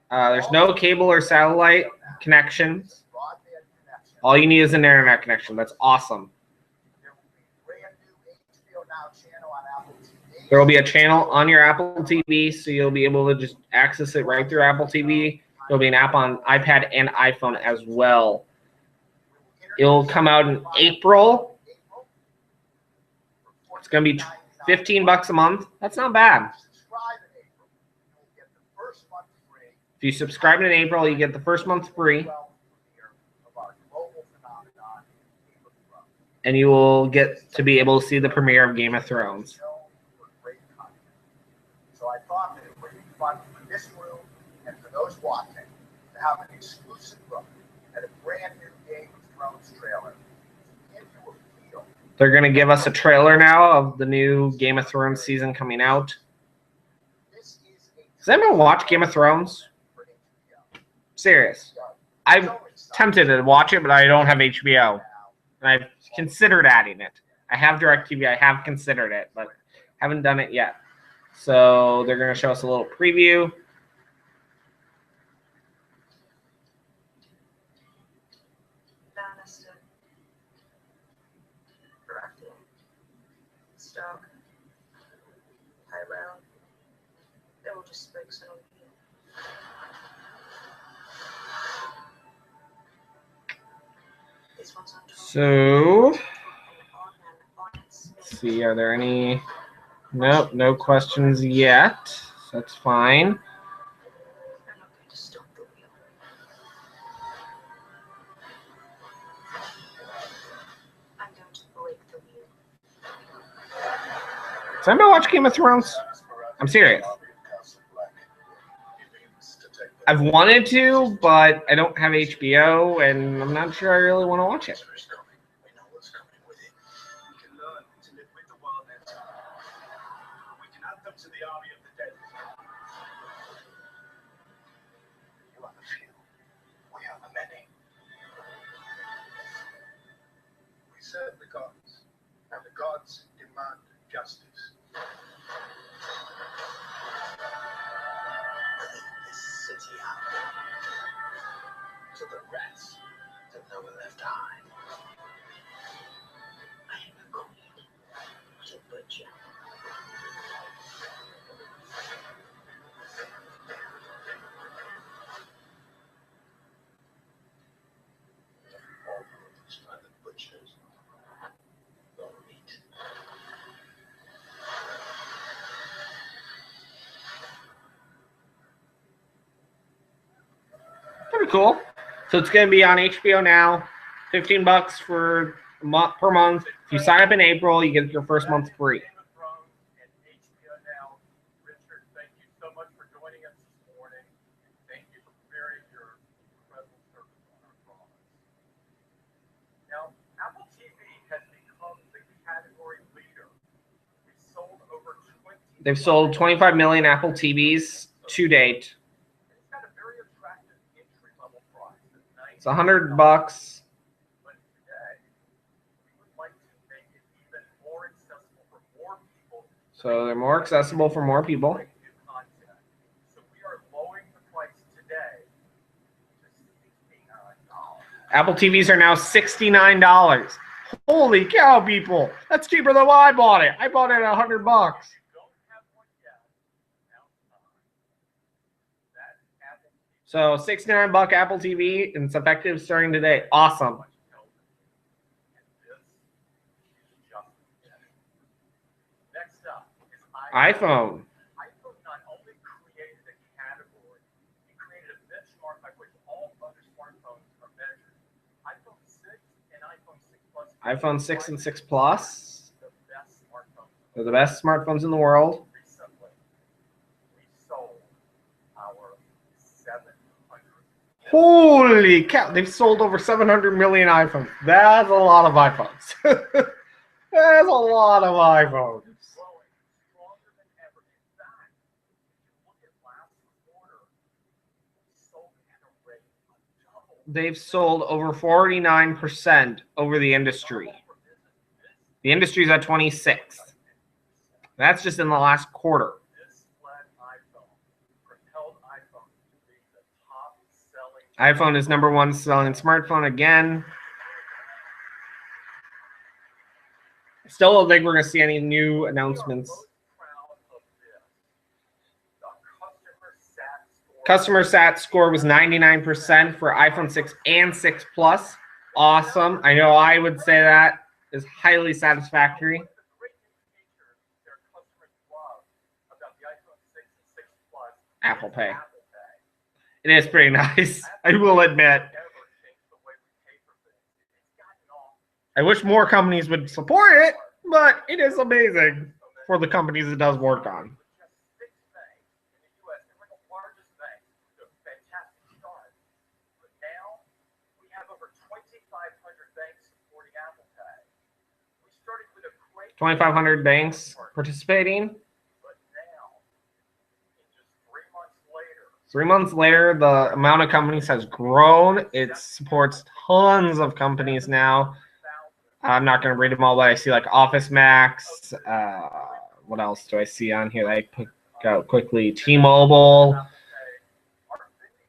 There's no cable or satellite connections. Broadband connection All you need is an internet connection. That's awesome. There will be brand new HBO Now channel on Apple TV. There will be a channel on your Apple TV, so you'll be able to just access it right through Apple TV. There'll be an app on iPad and iPhone as well. It'll come out in April. It's going to be $15 a month. That's not bad. Subscribe in April. You will get the first month free. If you subscribe in April, you get the first month free. Of our global phenomenon, Game of Thrones. And you will get to be able to see the premiere of Game of Thrones. So I thought that it would be fun for this room and for those watching to have an exclusive look at a brand new Game of Thrones trailer to give you a feel. They're going to give us a trailer now of the new Game of Thrones season coming out. This is a Does anyone watch Game of Thrones? for HBO. Serious. I'm tempted to watch it, but I don't have HBO. And I've considered adding it. I have DirecTV. I have considered it, but haven't done it yet. So they're going to show us a little preview. Lannister, Baratheon, Stark, Tyrell. They all just spoke so long. This one's on top. So, On its let's see. Are there any? Nope, no questions yet. So that's fine. I'm not going to stop the wheel. I'm going to break the wheel. Does anyone watch Game of Thrones? I'm serious. I've wanted to, but I don't have HBO, and I'm not sure I really want to watch it. We know what's coming with it. We can learn to live with the wildlands. We can add them to the army of the dead. You are the few. We are the many. We serve the gods, and the gods demand justice. This city out to the rats that no one left behind. I am a queen, not a butcher. All those are the butchers. No meat. Pretty cool. So it's going to be on HBO now. $15 for a month per month. If you sign up in April, you get your first month free. Game of Thrones and HBO Now. Richard, thank you so much for joining us this morning. Thank you for preparing your incredible service on our cause. Now, Apple TV has become the category leader. We've sold over 20. They've sold 25 million Apple TVs to date. It's got a very attractive entry-level price of It's $100. But today, we would like to make it even more accessible for more people. So they're more accessible for more people. New content. So we are lowering the price today to $69. Apple TVs are now $69. Holy cow, people! That's cheaper than what I bought it. I bought it at $100. If you don't have one yet, now's the time. That's Apple TV. So $69 Apple TV, and it's effective starting today. Awesome. And this is just the beginning. Next up is iPhone. iPhone not only created a category, it created a benchmark by which all other smartphones are measured. iPhone 6 and iPhone 6 Plus. iPhone 6 and 6 Plus. The best smartphones. They're the best smartphones in the world. Recently, we sold our 700. Holy cow! They've sold over 700 million iPhones. That's a lot of iPhones. That's a lot of iPhones. Growing stronger than ever. In fact, if you look at last quarter, we sold at a rate of double. They've sold over 49% over the industry. The industry's at 26. That's just in the last quarter. This led iPhone, propelled iPhone to be the top selling. iPhone is #1 selling smartphone again. Still don't think we're going to see any new announcements. Customer sat score was 99% for iPhone 6 and 6 Plus. Awesome. I know I would say that is highly satisfactory. Apple Pay. It is pretty nice, I will admit. I wish more companies would support it, but it is amazing for the companies it does work on. Now we have over 2,500 banks supporting Apple Pay. We started with a great 2,500 banks participating. but now, in just 3 months later, 3 months later, the amount of companies has grown. It supports tons of companies now. I'm not going to read them all, but I see like Office Max. What else do I see on here that I pick out quickly? T-Mobile. Apple Pay, our vending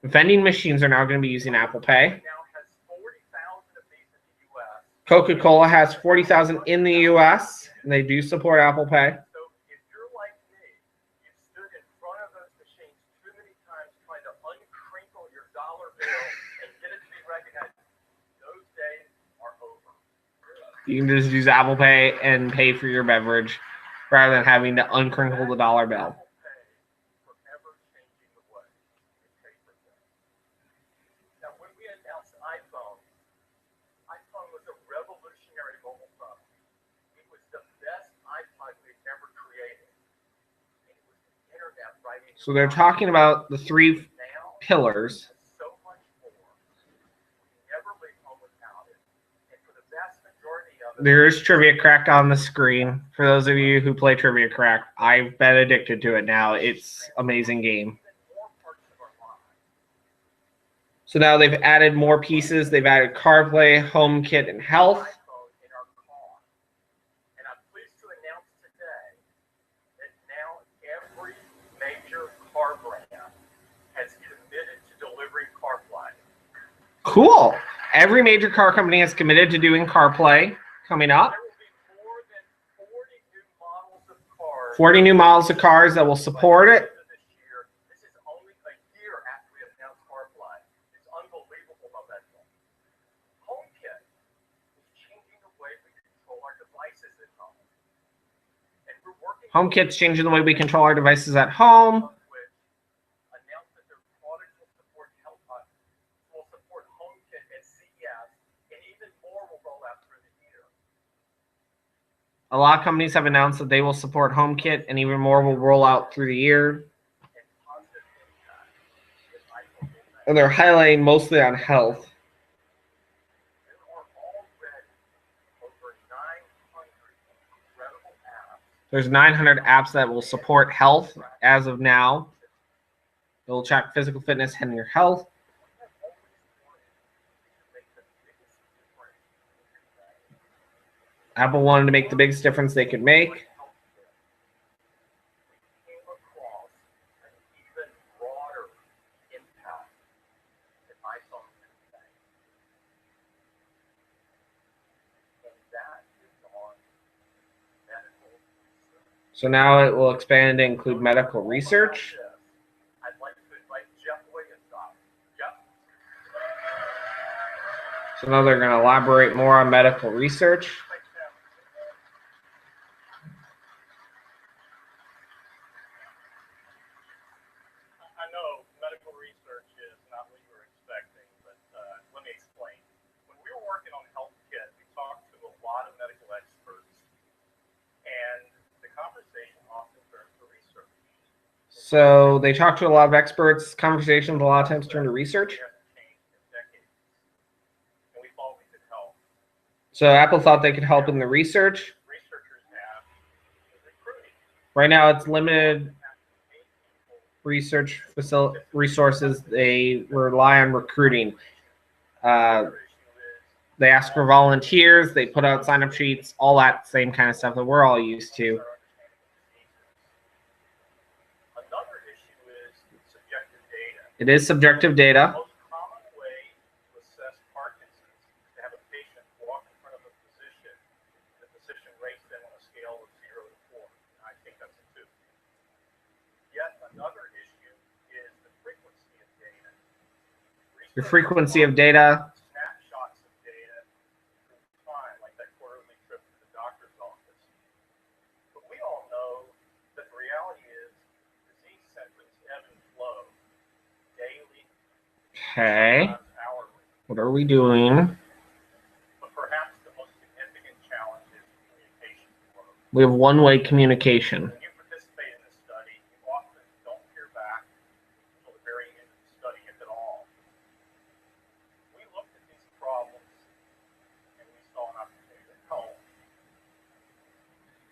machine Vending machines are now going to be using Apple Pay. now has 40,000 of these in the U.S. Coca-Cola has 40,000 in the U.S., and they do support Apple Pay. So if you're like me, you've stood in front of those machines too many times trying to uncrinkle your dollar bill and get it to be recognized, those days are over. You can just use Apple Pay and pay for your beverage rather than having to uncrinkle the dollar bill. Apple Pay forever changing the way we pay for things. Now, when we announced iPhone was a revolutionary mobile phone. It was the best iPod we've ever created. And it was the internet right in So they're talking about the three now. pillars. So much more. We never leave home without it. And for the vast majority of it, There is Trivia Crack on the screen. For those of you who play Trivia Crack, I've been addicted to it now. It's an amazing game. even more parts of our lives. So now they've added more pieces. They've added CarPlay, HomeKit, and Health. iPhone in our car. And I'm pleased to announce today that now every major car brand has committed to delivering CarPlay. Cool. Every major car company has committed to doing CarPlay coming up. There will be more than 40 new models of cars. 40 new models of cars that will support it. This year. This is only a year after we announced CarPlay. It's unbelievable momentum. HomeKit is changing the way we control our devices at home. And we're working HomeKit's changing the way we control our devices at home. which announced that their products will support will support HomeKit at CES, and even more will roll out through the year. A lot of companies have announced that they will support HomeKit, and even more will roll out through the year. And positive impact that iPhone will make. And they're highlighting mostly on health. There are already over 900 incredible apps. There's 900 apps that will support health as of now. It will track physical fitness and your health. We have always wanted to make the biggest difference in today. Apple wanted to make the biggest difference they could make. We came across an even broader impact that iPhone can make. And that is on medical research. So now it will expand to include medical research. I'd like to invite Jeff Williams on. Jeff? So now they're going to elaborate more on medical research. Thanks, Jeff. I know medical research is not what you were expecting, but let me explain. When we were working on HealthKit, we talked to a lot of medical experts, and the conversation often turned to research. So they talk to a lot of experts. Conversations a lot of times turn to research. It hasn't changed in decades, and we thought we could help. So Apple thought they could help in the research. Researchers have recruiting. Right now it's limited Have to pay people. research resources. They rely on recruiting. Another issue is They ask for volunteers. They put out sign-up sheets, all that same kind of stuff that we're all used to. another issue is subjective data. It is subjective The data. most common way to assess Parkinson's is to have a patient walk in front of a physician. The physician your frequency of data. Snapshots of data all the time, like that quarterly trip to the doctor's office. But we all know that the reality is disease symptoms ebb and flow daily, Okay. hourly. What are we doing? But perhaps the most significant challenge is communication flow. We have one-way communication. When you participate in this study, you often don't hear back until the very end of the study, if at all. We looked at these problems and we saw an opportunity to help.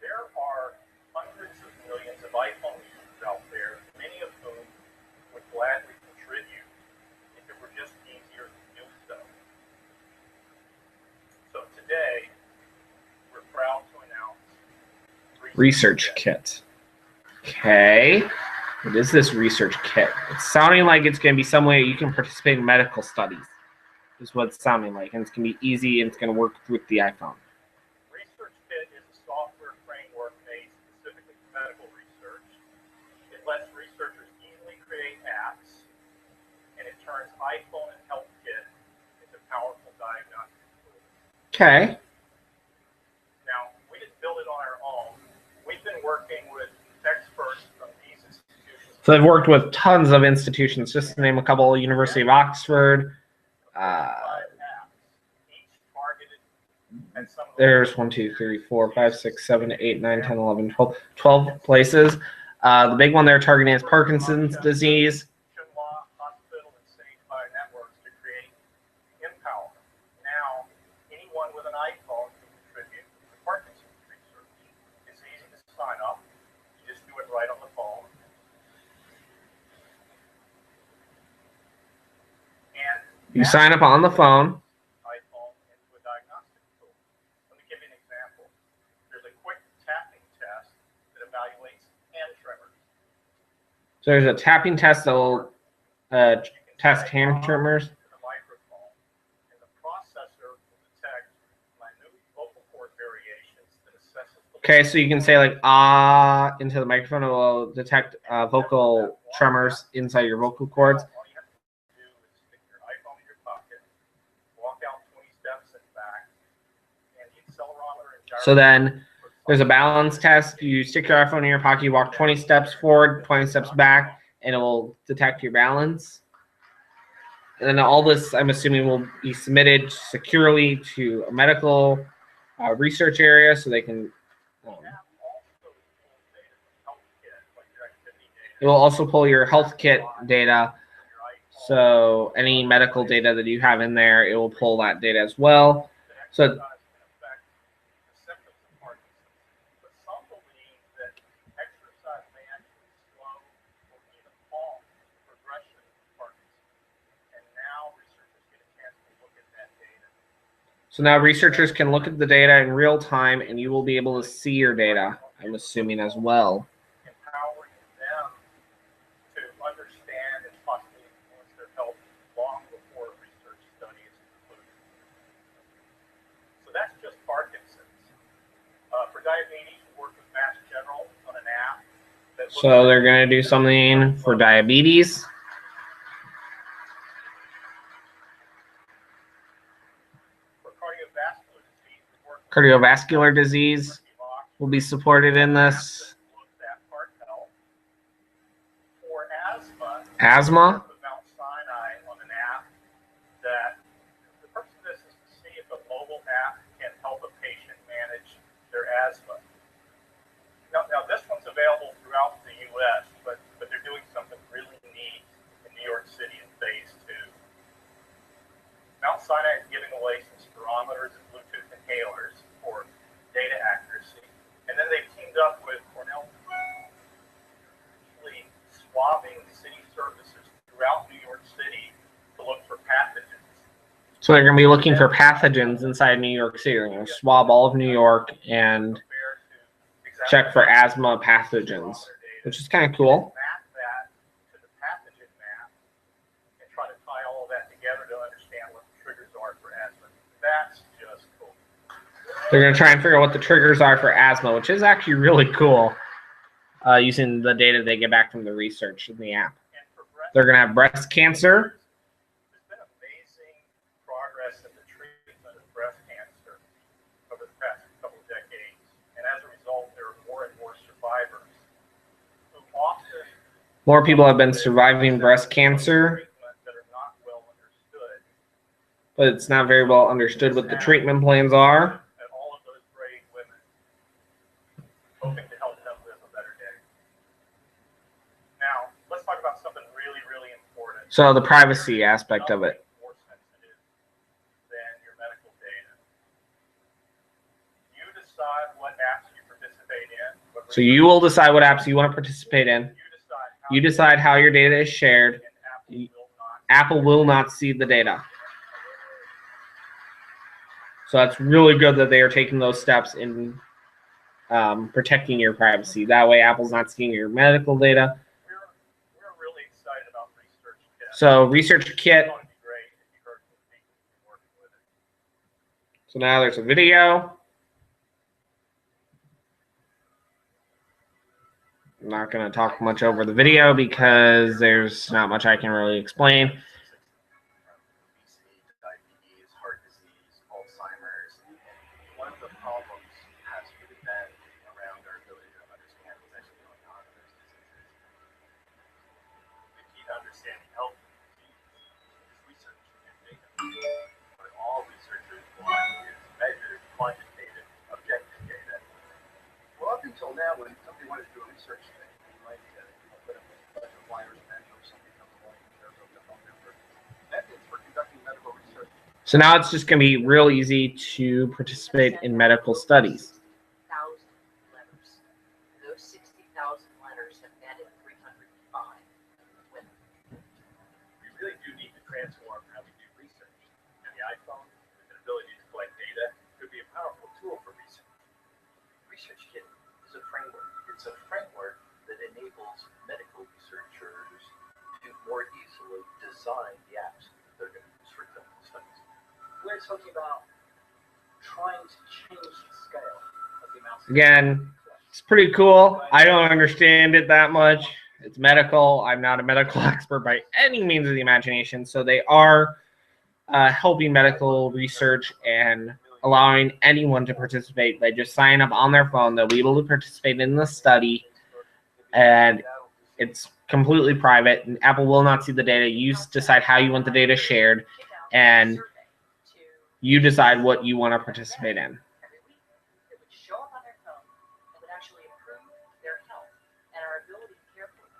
There are hundreds of millions of iPhone users out there, many of whom would gladly contribute if it were just easier to do so. So today, we're proud to announce Research kit. Okay. What is this research kit? It's sounding like it's going to be some way you can participate in medical studies. Is what it's sounding like. And it's going to be easy and it's going to work with the iPhone. Research Kit is a software framework made specifically for medical research. It lets researchers easily create apps, and it turns iPhone and HealthKit into powerful diagnostic tools. Okay. Now, we didn't build it on our own. We've been working with experts from these institutions. So I've worked with tons of institutions, just to name a couple: University of Oxford. There's 1, 2, 3, 4, 5, 6, 7, 8, 9, 10, 11, 12 places. The big one they're targeting is Parkinson's disease. Hospital and city-wide networks to create empowerment. Now, anyone with an iPhone can contribute to Parkinson's research. It's easy to sign up. You just do it right on the phone. And You sign up on the phone. iPhone into a diagnostic tool. Let me give you an example. There's a quick tapping test that evaluates hand tremors. So there's a tapping test that will test hand tremors. The microphone, and the processor will detect minute vocal cord variations that assesses the Okay, so you can say like ah into the microphone. It will detect vocal tremors inside your vocal cords. All you have to do is stick your iPhone in your pocket, walk out 20 steps and back, and the accelerometer and So then there's a balance test. You stick your iPhone in your pocket, you walk 20 steps forward, 20 steps back, and it will detect your balance. And then all this, I'm assuming, will be submitted securely to a medical research area so they can. It will also pull your health kit data. So any medical data that you have in there, it will pull that data as well. So So now researchers can look at the data in real time, and you will be able to see your data, I'm assuming, as well. Empowering them to understand and possibly influence their health long before a research study is concluded. So that's just Parkinson's. For diabetes, we work with Mass General on an app. So they're going to do something for diabetes. Cardiovascular disease will be supported in this. For asthma. Mount Sinai on an app that the purpose of this is to see if a mobile app can help a patient manage their asthma. Now this one's available throughout the U.S., but they're doing something really neat in New York City in phase 2. Mount Sinai is giving away some spirometers and Bluetooth inhalers for data accuracy. And then they've teamed up with Cornell, actually swabbing city surfaces throughout New York City to look for pathogens. So they're going to be looking for pathogens inside New York City. They're going to swab all of New York and check for asthma pathogens, which is kind of cool. Map that to the pathogen map and try to tie all of that together to understand what the triggers are for asthma. That's just cool. They're going to try and figure out what the triggers are for asthma, which is actually really cool, using the data they get back from the research in the app. They're going to have breast cancer. There's been a More people have been surviving breast cancer, that are not well understood. but it's not very well understood what the treatment plans are. And all of those brave women, hoping to help them live a better day. Now, let's talk about something really, really important. So the privacy aspect of it. More sensitive than your medical data. You decide what apps you participate in. So you will decide what apps you want to participate in. You decide how your data is shared. Apple will not see the data. So that's really good that they are taking those steps in protecting your privacy. That way Apple's not seeing your medical data. We're really excited about Research Kit. So Research Kit. It's going to be great if you heard from the people who are working with it. So now there's a video. I'm not going to talk much over the video because there's not much I can really explain. Obesity, diabetes, heart disease, Alzheimer's. One of the problems has really been around our ability to understand what's actually going on in those diseases. The key to understanding health is research and data. But all researchers want is measured, quantitative, objective data. Well, up until now, when somebody wanted to do a research thing, you might put up a bunch of flyers and or somebody comes along and shares over the phone number. Methods for conducting medical research. So now it's just going to be real easy to participate in medical studies. 60,000 letters. Those 60,000 letters have added 305 women. We really do need to transform how we do research. And the iPhone, with an ability to collect data, could be a powerful tool for research. Research Kit is a framework. It's a framework that enables medical researchers to more easily design the apps they're going to use for clinical studies. We're talking about trying to change the scale of the amounts of Again, it's pretty cool. I don't understand it that much. It's medical. I'm not a medical expert by any means of the imagination. So they are helping medical research and allowing anyone to participate. They just sign up on their phone. They'll be able to participate in the study, and it's completely private. And Apple will not see the data. You decide how you want the data shared, and you decide what you want to participate in. Every week, it would show up on their phone and would actually improve their health and our ability to care for them.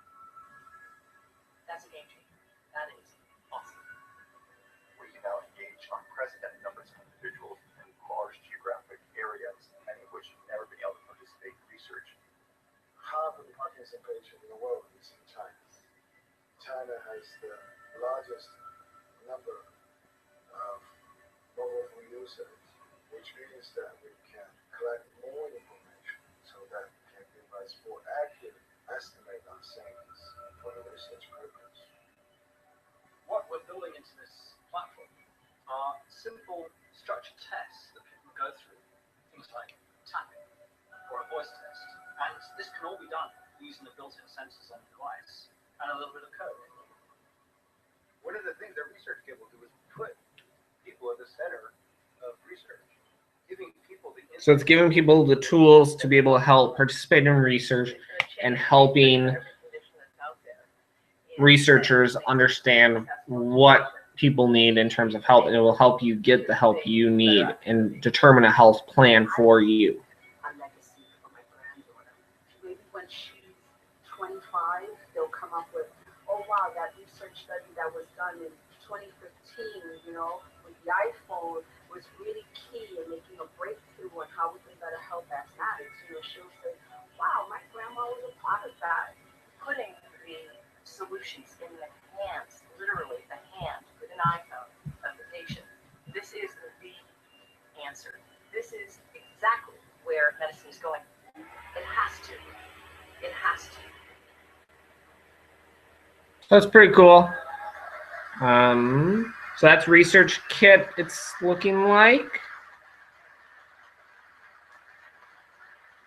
That's a game changer. That is awesome. where you now engage unprecedented numbers of individuals in large geographic areas, many of which have never been able to participate in research. Half of the participation in the world is in China. China has the largest number of mobile phone users, which means that we can collect more information so that we can give us more accurate estimate on things for the research purpose. What we're building into this platform are simple structured tests that people go through, things like tapping or a voice test. And this can all be done using the built-in sensors on the device and a little bit of code. One of the things that Research Kit will do is put people at the center of research, giving people the So it's giving people the tools to be able to help participate in research and helping researchers understand what people need in terms of help, and it will help you get the help you need and determine a health plan for you. A legacy for my granddaughter. Maybe when she's 25, they'll come up with, oh wow, that research study that was done in 2015, with the iPhone was really key in making a breakthrough on how we can better help asthmatics. She'll say, wow, my grandma was a part of that. Putting the solutions in the hands, literally the hand, with an iPhone of the patient. This is the answer. This is exactly where medicine is going. It has to. It has to. That's pretty cool. So that's Research Kit, it's looking like.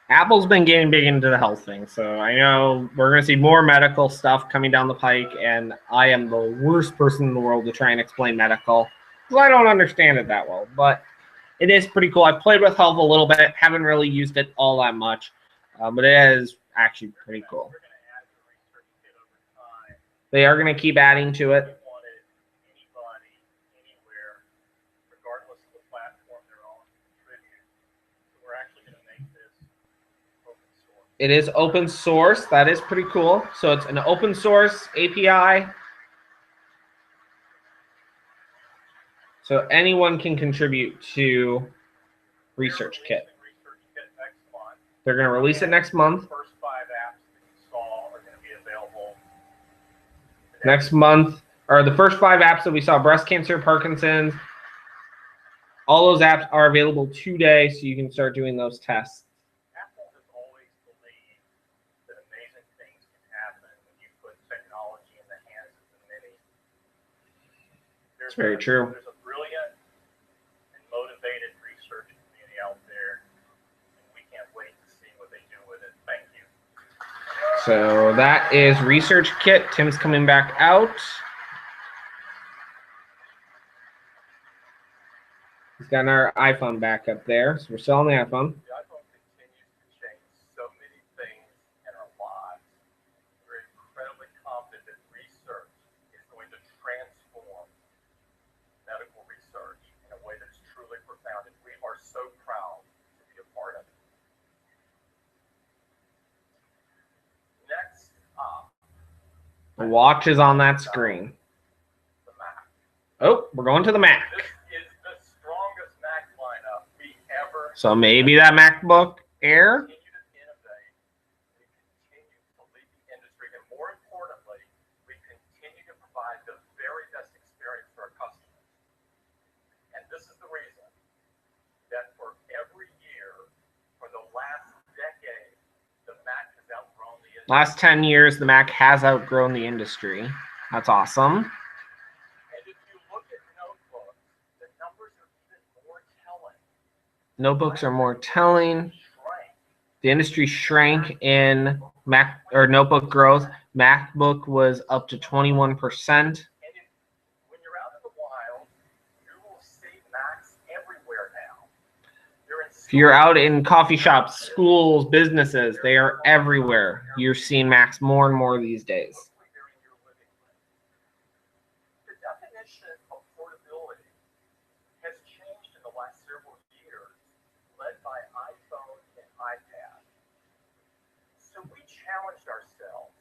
Apple's been getting big into the health thing, so I know we're going to see more medical stuff coming down the pike, and I am the worst person in the world to try and explain medical, because I don't understand it that well, but it is pretty cool. I've played with Health a little bit, haven't really used it all that much, but it is actually pretty cool. We're going to add the Research Kit over They are going to keep adding to it. We wanted anybody, anywhere, regardless of the platform they're on, to contribute. So we're actually going to make this open source. It is open source. That is pretty cool. So it's an open source API. So anyone can contribute to Research Kit. Research Kit next month. They're going to release it next month. The first 5 apps that you saw are going to be available Next month, or the first 5 apps that we saw, breast cancer, Parkinson's, all those apps are available today, so you can start doing those tests. Apple has always believed that amazing things can happen when you put technology in the hands of the many. It's very true. There's a brilliant and motivated research community out there, and we can't wait to see what they do with it. Thank you. So that is Research Kit. Tim's coming back out. He's got our iPhone back up there, so we're still on the iPhone. The iPhone continues to change so many things in our lives. We're incredibly confident that research is going to transform medical research in a way that's truly profound, and we are so proud to be a part of it. Next up, The watch is on that screen. the Mac. Oh, we're going to the Mac. This is the strongest Mac lineup we ever So maybe that MacBook Air? continue to innovate, we continue to lead the industry, and more importantly, we continue to provide the very best experience for our customers. And this is the reason that for every year, for the last decade, the Mac has outgrown the industry. Last 10 years, the Mac has outgrown the industry. That's awesome. And if you look at notebooks, the numbers are even more telling. Notebooks are more telling. Shrank. The industry shrank in Mac or notebook growth. MacBook was up to 21%. And when you're out in the wild, you will see Macs everywhere now. They're in If you're out in coffee shops, schools, businesses, they are everywhere. You're seeing Macs more and more these days. mostly they're in your living room. The definition of portability has changed in the last several years, led by iPhone and iPad. So we challenged ourselves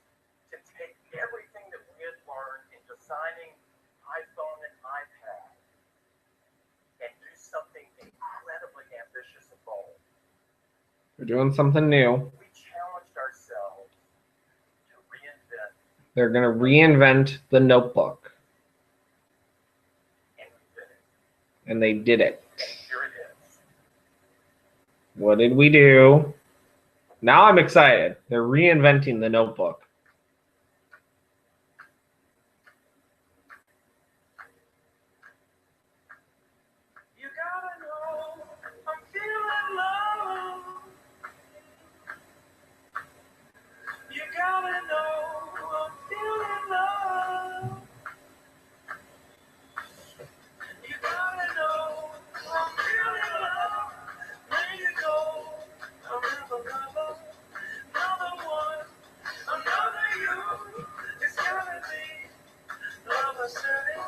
to take everything that we had learned in designing iPhone and iPad and do something incredibly ambitious and bold. They're doing something new. We challenged ourselves to reinvent, They're going to reinvent the notebook. and we did it. And they did it. And here it is. What did we do? Now I'm excited. They're reinventing the notebook. You gotta know I'm feeling love. You gotta know I'm feeling love. You gotta know I'm feeling love. There you go. Another lover, another one, another you. It's gotta be love I said it.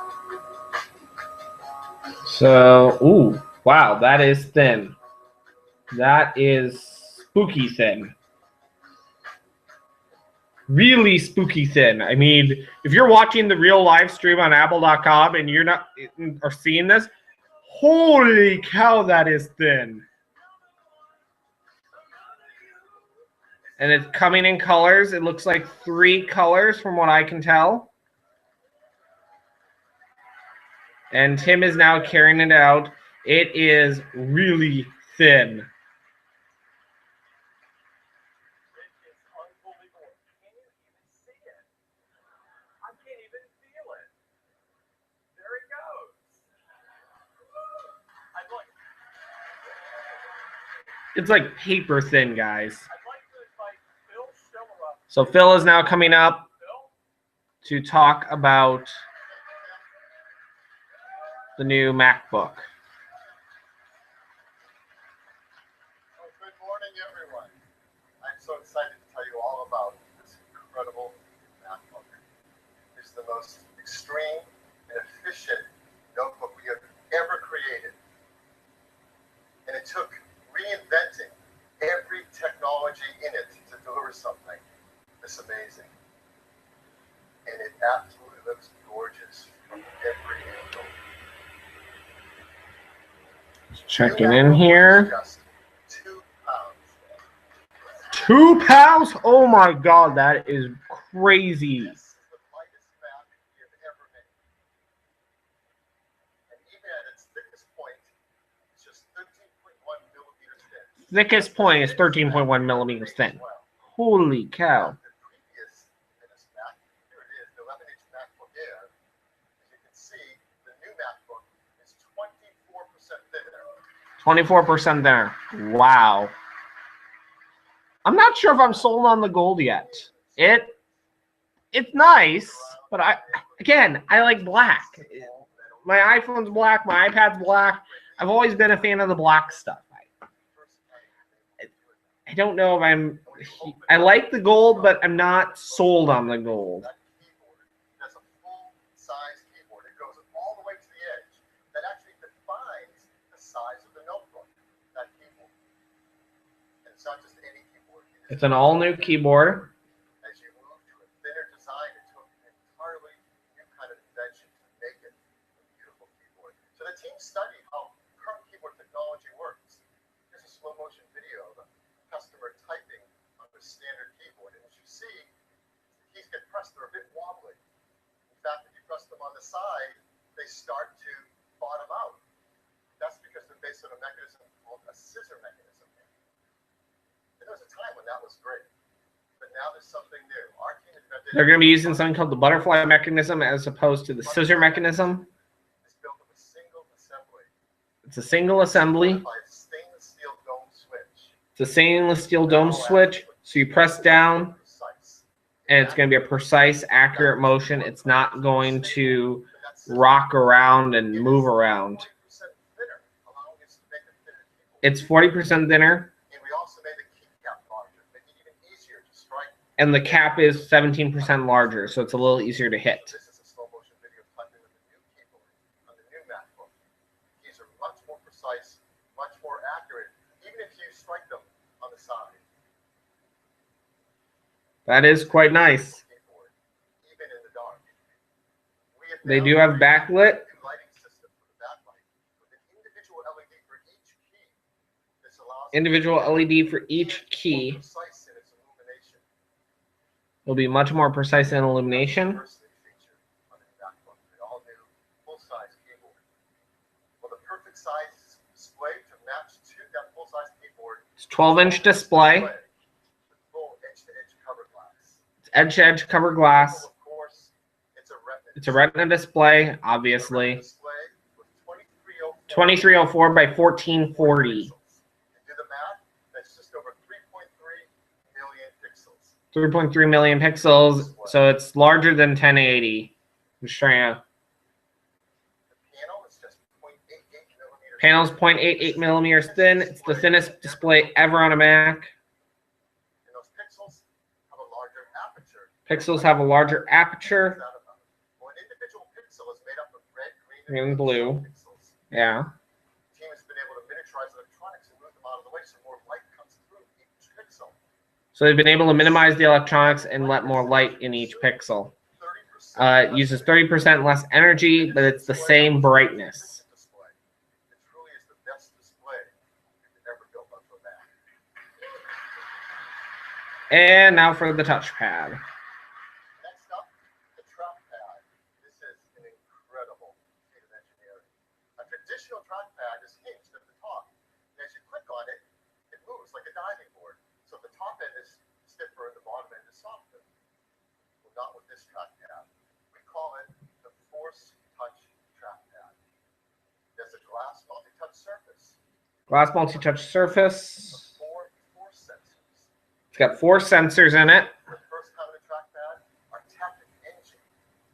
So, ooh, wow, that is thin. That is spooky thin. Really spooky thin. I mean, if you're watching the real live stream on apple.com and you're not are seeing this, holy cow, that is thin. And it's coming in colors. It looks like 3 colors from what I can tell. And Tim is now carrying it out. It is really thin. It is unbelievable. Can you even see it? I can't even feel it. There it goes. I'd like It's like paper thin, guys. to invite Phil Schiller up. So Phil is now coming up Phil? to talk about the new MacBook. Well, good morning, everyone. I'm so excited to tell you all about this incredible MacBook. This the most extreme and efficient notebook we have ever created. And it took reinventing every technology in it to deliver something this amazing. And it absolutely looks gorgeous from every angle. Checking in here. Just 2 pounds. 2 pounds? Oh my God, that is crazy. This is the lightest Mac we have ever made. And even at its thickest point, it's just 13.1 millimeters thin. Thickest point is 13.1 millimeters thin. Holy cow. The previous thinnest Mac, here it is, the 11-inch MacBook Air. As you can see, the new MacBook is 24% thinner. 24% there. Wow. I'm not sure if I'm sold on the gold yet. It's nice, but I like black. My iPhone's black, my iPad's black. I've always been a fan of the black stuff. I don't know if I like the gold, but I'm not sold on the gold. That keyboard, that's a full-size keyboard. It goes all the way to the edge. That actually defines the size of the notebook, that keyboard. And it's not just any keyboard. It's an all-new keyboard. As you move to a thinner design, it took an entirely new kind of invention to make it a beautiful keyboard. So the team studied how current keyboard technology works. Here's a slow-motion video of a customer typing on the standard keyboard. And as you see, the keys get pressed, they're a bit wobbly. In fact, if you press them on the side, they start to bottom out. That's because they're based on a mechanism called a scissor mechanism. And there was a time when that was great. But now there's something new. Our team invented. They're going to be using something called the butterfly mechanism as opposed to the scissor mechanism. It's built of a single assembly. It's a single assembly. By a stainless steel dome switch. It's a stainless steel dome switch. So you press down, and it's going to be a precise, accurate motion. It's not going to rock around and move around. It's 40% thinner. And we also made the keycap larger, making it even easier to strike. And the cap is 17% larger, so it's a little easier to hit. This is a slow motion video of typing with the new keyboard on the new MacBook. Keys are much more precise, much more accurate, even if you strike them on the side. That is quite nice. Keyboard, even in the dark. They do have backlit. New lighting system for the backlight with an individual LED for each key. This allows Individual LED for each key. precise in its illumination. Will be much more precise in illumination. Diversity feature on the MacBook, the all-new full-size keyboard. Well, the perfect size display to match to that full-size keyboard. It's 12-inch display. With full edge-to-edge cover glass. It's edge-to-edge cover glass. Of course, It's a Retina display, obviously. display with 2304 by 1440. Do the math. That's just over 3.3 million pixels. 3.3 million pixels, so it's larger than 1080. I'm just trying to. The panel is just 0.88 millimeters. Panel's 0.88 millimeters thin. It's the thinnest display ever on a Mac. And those pixels have a larger aperture. Pixels have a larger aperture. Well, an individual pixel is made up of red, green, Green and blue. pixels. Yeah. The team has been able to miniaturize electronics and move them out of the way so more light comes through each pixel. So they've been able to minimize the electronics and let more light in each pixel. 30% It uses 30% less energy, but it's the same brightness. display. It truly is the best display you could ever build onto a Mac. And now for the touchpad. Next up, the trackpad. This is an incredible feat of engineering. A traditional trackpad is hinged at the top. And as you click on it, it moves like a diving board. So the top end is stiffer and the bottom end is softer. Well, not with this trackpad. We call it the Force Touch trackpad. There's a glass multi-touch surface. Glass multi-touch surface. Four sensors. It's got 4 sensors in it. For the first time in a trackpad, our taptic engine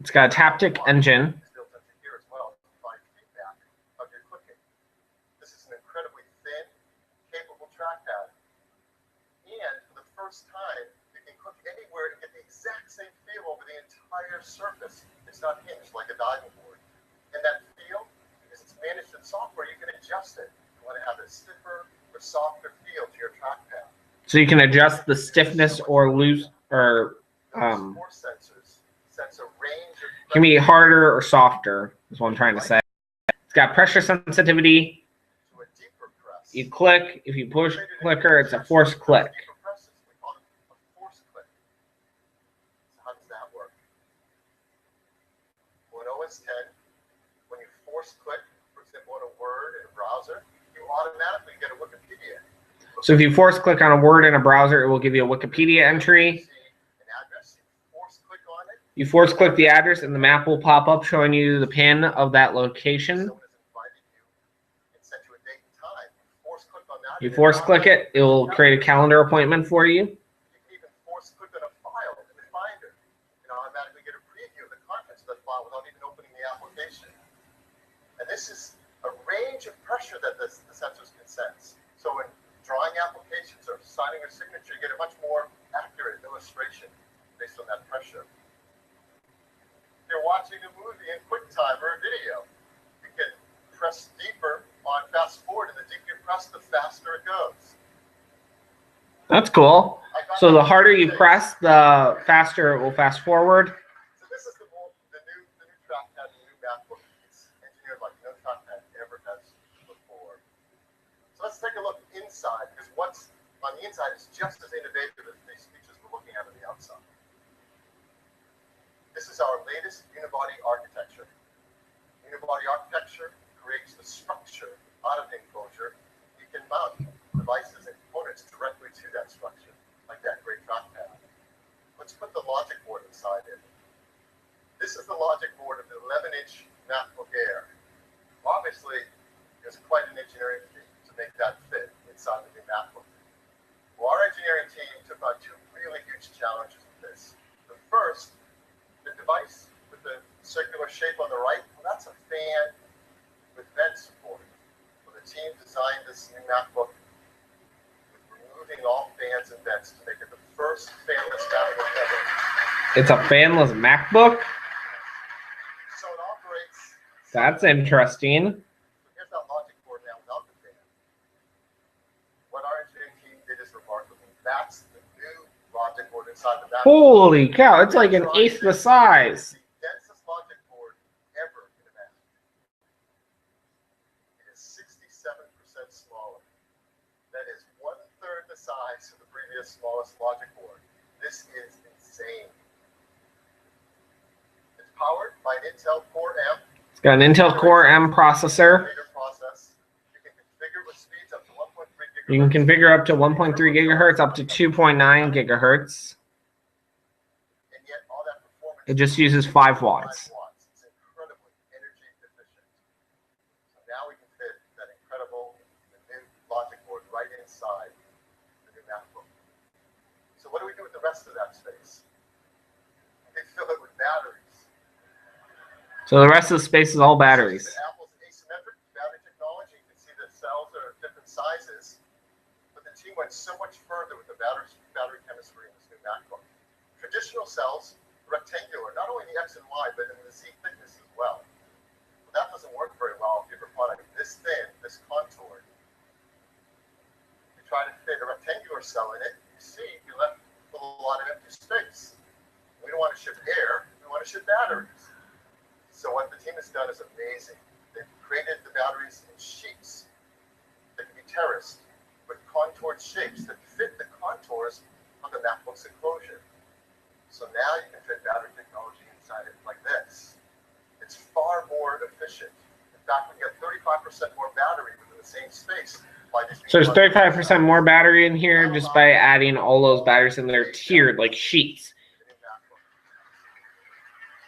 It's got a taptic engine. is built into here as well to provide feedback of your clicking. This is an incredibly thin, capable trackpad. And for the first time, you can click anywhere and get the exact same feel over the entire surface not hinged like a diving board. And that feel, because it's managed in software, you can adjust it. You want to have a stiffer or softer feel to your trackpad. So you can adjust the stiffness or loose or Those force sensors sense a range of can be harder or softer, is what I'm trying to say. It's got pressure sensitivity. to a deeper press. You click, if you push clicker, it's a force click. Deeper presses, we call it a force click. So how does that work? Well, in OS 10, when you force click, for example, on a word in a browser, you automatically get a Wikipedia. So if you force click on a word in a browser, it will give you a Wikipedia entry. See an address, you force click on it. You force click the address and the map will pop up showing you the pin of that location. Someone has invited you and sent you a date and time. Force click on that. You force click it, it will create a calendar appointment for you. You can even force click on a file in the Finder and automatically get a preview of the contents of that file without even opening the application. And this is a range of pressure that the sensors can sense. So in drawing applications or signing a signature, you get a much more accurate illustration based on that pressure. If you're watching a movie in QuickTime or a video, you can press deeper on fast forward, and the deeper you press, the faster it goes. That's cool. So the harder you So press, the faster it will fast forward. this is the new trackpad, the new MacBook. It's engineered like no trackpad ever has before. So let's take a look inside, because what's on the inside is just as innovative as these features we're looking at on the outside. This is our latest unibody architecture. Unibody architecture creates the structure out of the enclosure. You can mount devices and components directly to that structure, like that great trackpad. Let's put the logic board inside it. This is the logic board of the 11-inch MacBook Air. Obviously, there's quite an engineering feat to make that fit inside the new MacBook. Well, our engineering team took on two really huge challenges with this. The first, the device with the circular shape on the right, well, that's a fan with vent support. So the team designed this new MacBook with removing all fans and vents to make it the first fanless MacBook ever. It's a fanless MacBook? So it operates. That's interesting. So here's that logic board now without the fan. What our engineering team did is remarkable. That's the new logic board inside the MacBook. Holy cow, it's like an eighth the size. The densest logic board ever in a Mac. It is 67% smaller. That is 1/3 the size of the previous smallest logic board. This is insane. It's powered by an Intel Core M. It's got an Intel Core M processor. Process. You can configure with speeds up to 1.3 gigahertz. You can configure up to 1.3 gigahertz, up to 2.9 gigahertz. And yet all that performance. It just uses 5 watts. It's incredibly energy efficient. So now we can fit that incredible new logic board right inside the new MacBook. So what do we do with the rest of that space? We fill it with batteries. So the rest of the space is all batteries. Apple's asymmetric battery technology. You can see the cells are different sizes, but the team went so much further with the battery chemistry in this new MacBook. Traditional cells, rectangular, not only in the X and Y, but in the Z thickness as well. Well, that doesn't work very well if you have a product this thin, this contoured. You try to fit a rectangular cell in it, you see you left a lot of empty space. We don't want to ship air, we want to ship batteries. So what the team has done is amazing. They've created the batteries in sheets that can be terraced with contoured shapes that fit the contours of the MacBook's enclosure. So now you can fit battery technology inside it like this. It's far more efficient. In fact, we get 35% more battery within the same space. So there's 35% more battery in here just by adding all those batteries in there tiered like sheets.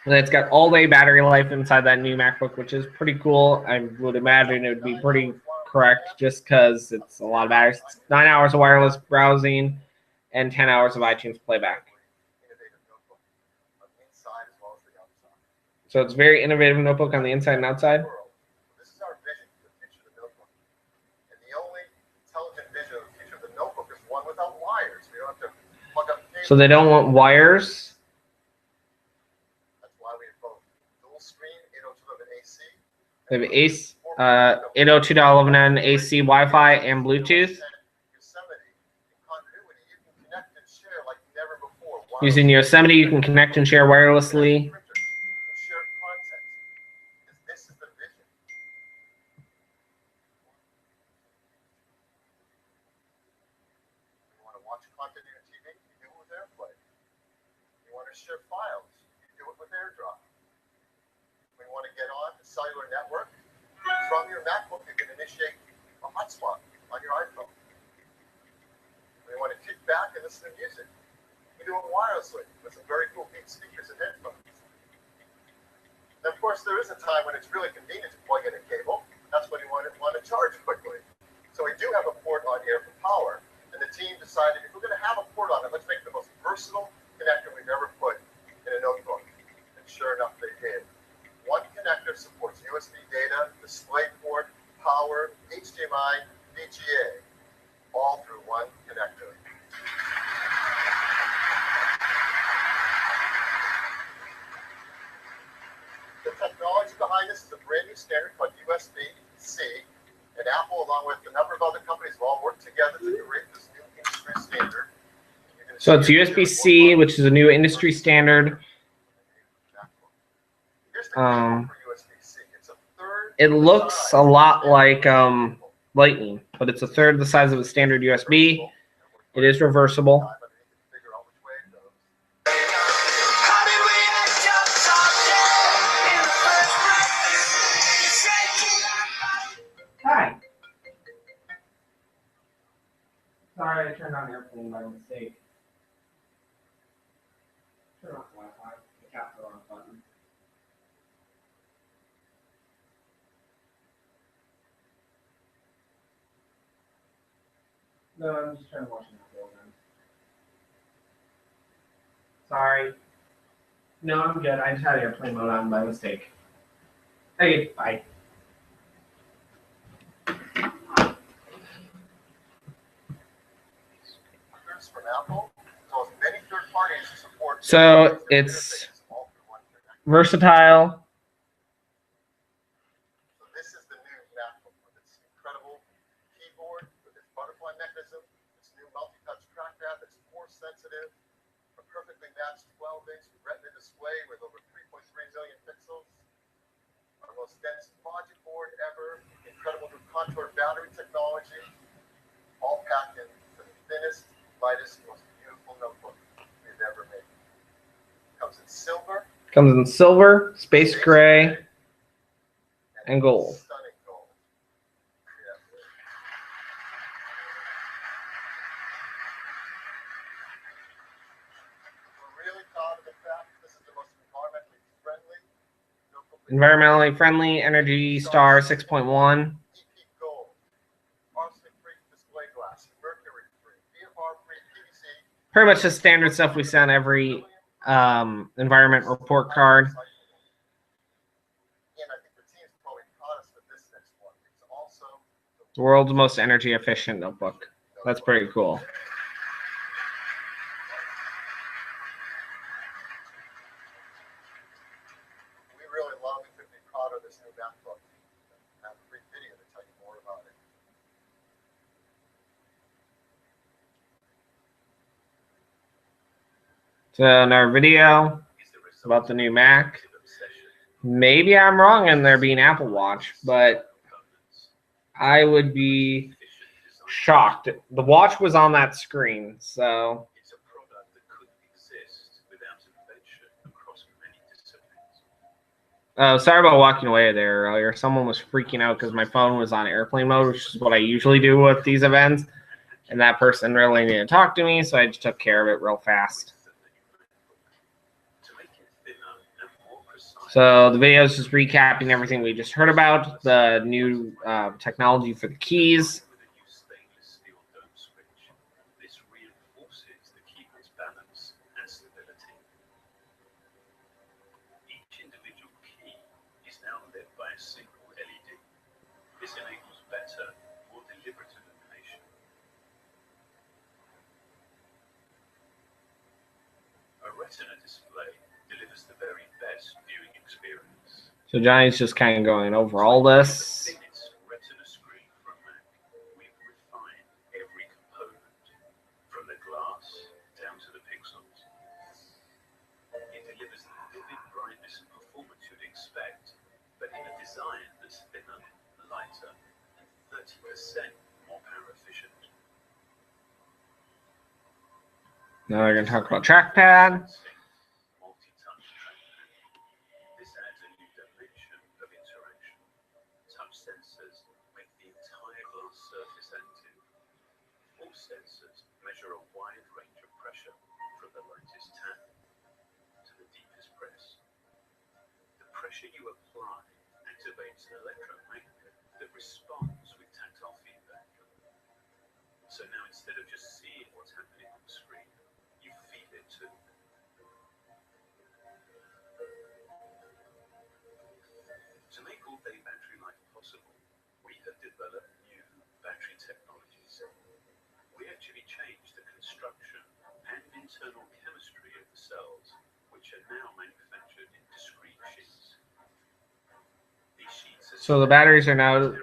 And it's got all-day battery life inside that new MacBook, which is pretty cool. I would imagine it would be pretty correct just because it's a lot of batteries. It's 9 hours of wireless browsing and 10 hours of iTunes playback. So it's a very innovative notebook on the inside and outside. This is our vision for the future of the notebook. And the only intelligent vision of the future of the notebook is one without wires. We don't have to plug up cables. So they don't want wires. That's why we have both. dual screen 802.11 AC. They have AC, 802.11n AC Wi-Fi and Bluetooth. Yosemite in continuity, you can connect and share like never before. Using Yosemite, you can connect and share wirelessly. You can share content. This is the vision. You want to watch content on your TV? You do it with AirPlay. You want to share files? You do it with AirDrop. When you want to get on the cellular network, from your MacBook, you can initiate a hotspot on your iPhone. When you want to kick back and listen to music, you do it wirelessly with some very cool Beat speakers and headphones. And of course, there is a time when it's really convenient to plug in a cable. That's when you want to charge quickly. So we do have a port on here for power, and the team decided if we're going to have a port on it, let's make it the most versatile connector we've ever put in a notebook. And sure enough, they did. One connector supports USB data, DisplayPort, power, HDMI, VGA, all through one connector. The technology behind this is a brand new standard called USB-C, and Apple, along with a number of other companies, have all worked together to create this new industry standard. So it's USB-C, which is a new industry standard. It looks a lot like Lightning, but it's a third the size of a standard USB. It is reversible. Hi. Sorry, I turned on airplane by mistake. Turn off Wi-Fi. I tapped the wrong button. No, I'm just trying to watch an Apple event. Sorry. No, I'm good. I just had airplane mode on by mistake. Okay, bye. So it's versatile. So this is the new MacBook with its incredible keyboard, with its butterfly mechanism, its new multi-touch trackpad that's more sensitive, a perfectly matched 12-inch Retina display with over 3.3 million pixels, our most dense logic board ever, incredible new contour battery technology, all packed in the thinnest, lightest, most beautiful notebook we've ever made. Comes in silver. Comes in silver, space gray, and gold. Stunning gold. Yeah. We're really proud of the fact that this is the most environmentally friendly notebook. Environmentally friendly, Energy Star 6.1. EP gold, arsenic-free display glass, mercury-free, BFR-free PVC. Pretty much the standard stuff we send every environment report card. And I think the team's probably proudest of this next one. It's also The world's most energy efficient notebook. That's pretty cool. we really love and could be proud of this new MacBook. I have a free video to tell you more about it. So in our video about the new Mac, maybe I'm wrong in there being Apple Watch, but I would be shocked. The watch was on that screen, so It's a product that couldn't exist without invention across many disciplines. sorry about walking away there earlier. Someone was freaking out because my phone was on airplane mode, which is what I usually do with these events. And that person really needed to talk to me, so I just took care of it real fast. So the video is just recapping everything we just heard about, the new technology for the keys. This reinforces the keyboard's balance and stability. Each individual key is now lit by a single LED. This enables better, more deliberate illumination. A Retina display delivers the very best viewing experience. So Johnny's just kind of going over all this. Retina screen from Mac. We've refined every component, from the glass down to the pixels. It delivers the vivid brightness and performance you'd expect, but in a design that's thinner, lighter, and 30% more power efficient. Now we're going to talk about trackpad. Multi-touch trackpad. This adds a new dimension of interaction. Touch sensors make the entire glass surface active. All sensors measure a wide range of pressure, from the lightest tap to the deepest press. The pressure you apply activates an electromagnet that responds with tactile feedback. So now instead of just seeing what's happening on the screen, you feel it too. To make all-day battery life possible, we have developed new battery technologies. We actually changed the construction and internal chemistry of the cells, which are now manufactured in discrete sheets. These sheets are So the batteries are now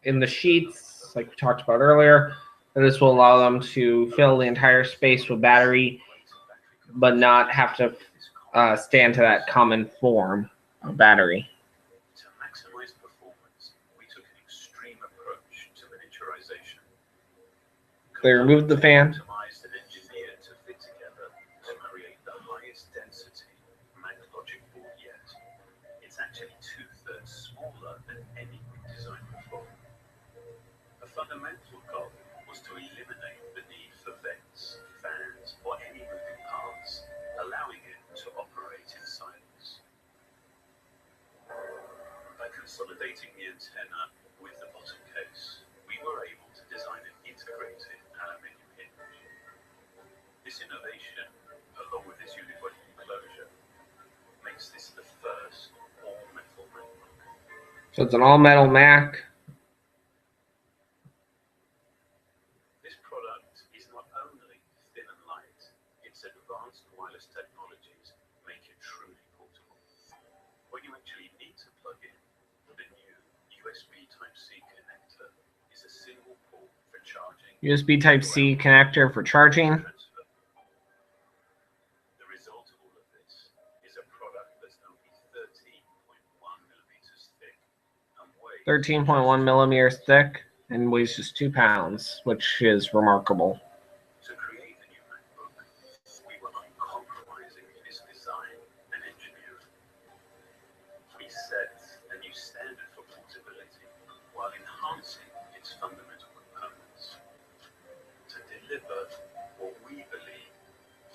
in the sheets, like we talked about earlier. And this will allow them to fill the entire space with battery, but not have to stand to that common form of battery. To maximize performance, we took an extreme approach to miniaturization. They removed the fan. Optimized and engineered to fit together to create the highest density Mac logic board yet. It's actually 2/3 smaller than any we've designed before. A fundamental goal was to eliminate the need for vents, fans, or any moving parts, allowing it to operate in silence. By consolidating the antenna with the bottom case, we were able to design an integrated aluminium hinge. This innovation, along with its unified enclosure, makes this the first all-metal MacBook. So it's an all-metal Mac. This product is not only thin and light, its advanced wireless technologies make it truly portable. When you actually need to plug in, the new USB Type-C connector is a single port for charging. USB Type-C connector for charging. The result of all of this is a product that's only 13.1 millimeters thick and weighs 13.1 millimeters thick and weighs just 2 pounds, which is remarkable. To create the new MacBook, we were uncompromising in its design and engineering. We set a new standard for portability while enhancing its fundamental components to deliver what we believe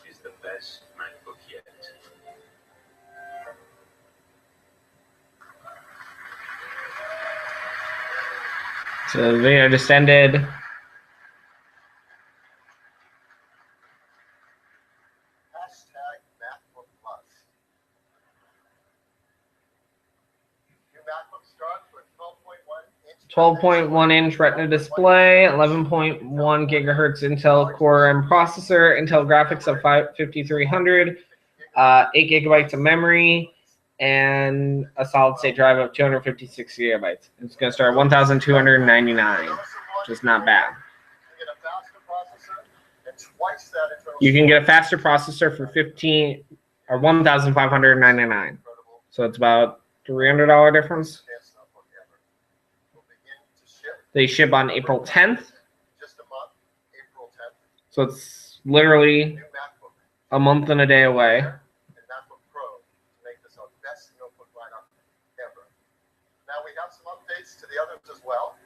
is the best MacBook yet. So the video just ended. Hashtag MacBook Plus. New MacBook starts with 12.1 inch Retina display, 11.1 gigahertz Intel Core M processor, Intel graphics of 5300, 8 gigabytes of memory, and a solid state drive of 256 gigabytes. It's going to start at $1,299, which is not bad. You can get a faster processor for $1,599. So it's about $300 difference. They ship on April 10th. So it's literally a month and a day away. Now we have some updates to the others as well.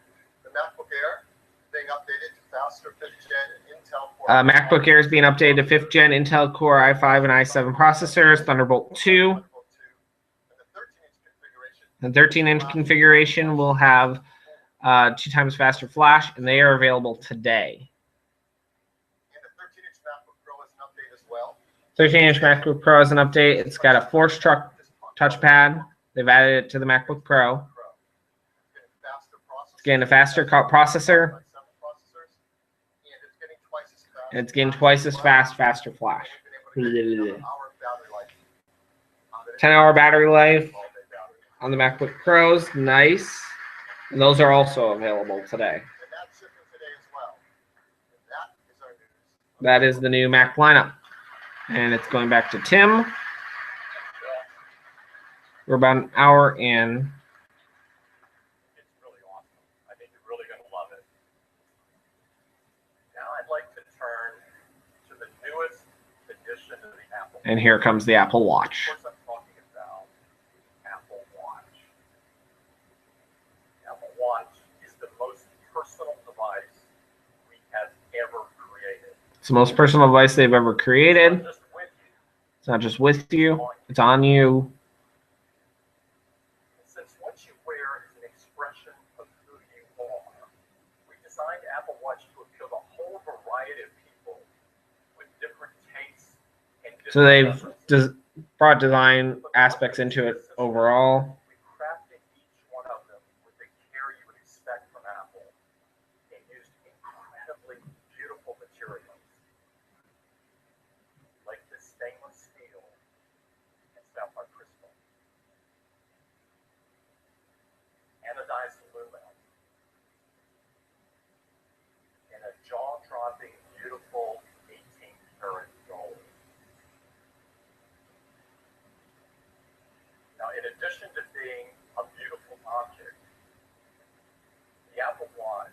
The MacBook Air being updated to faster 5th gen Intel Core. MacBook Air is being updated to 5th gen Intel Core i5 and i7 processors, Thunderbolt 2. The 13-inch configuration will have 2 times faster flash, and they are available today. And the 13-inch MacBook Pro is an update as well. 13-inch MacBook Pro is an update. It's got a Force Truck touchpad. They've added it to the MacBook Pro. It's getting a faster processor. And it's getting twice as fast, faster flash. Blah, blah, blah. 10-hour battery life on the MacBook Pros. Nice. And those are also available today. And that's shipping today as well. And that is our news. That is the new Mac lineup. And it's going back to Tim. We're about an hour in. It's really awesome. I think you're really going to love it. Now I'd like to turn to the newest edition of the Apple. And here comes the Apple Watch. Of course, I'm talking about Apple Watch. The Apple Watch is the most personal device we have ever created. It's the most personal device they've ever created. It's not just with you. It's not just with you, it's on you. Since what you wear is an expression of who you are, we designed Apple Watch to appeal to a whole variety of people with different tastes and different So they've preferences. brought design aspects into it overall. We crafted each one of them with the care you would expect from Apple and used incredibly beautiful materials like this stainless steel and sapphire crystal, anodized aluminum, and a jaw-dropping, beautiful 18-karat gold. Now, in addition to being a beautiful object, the Apple Watch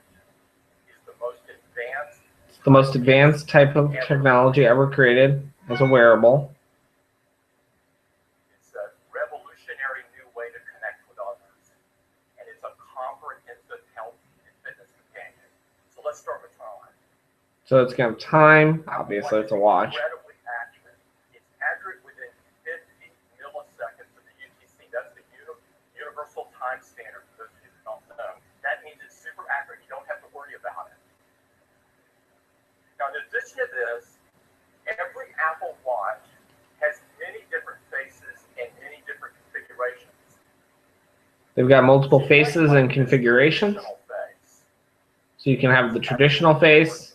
is the most advanced. It's the most advanced type of technology ever created as a wearable. It's a revolutionary new way to connect with others, and it's a comprehensive health and fitness companion. So let's start with time. So it's going to have time. Obviously, it's a watch. Incredibly accurate. It's accurate within 50 milliseconds of the UTC. That's the universal time standard for those of you that don't know. That means it's super accurate. You don't have to worry about it. Now, in addition to this, every Apple Watch has many different faces and many different configurations. They've got multiple faces and configurations. Traditional face. So you can have the traditional face.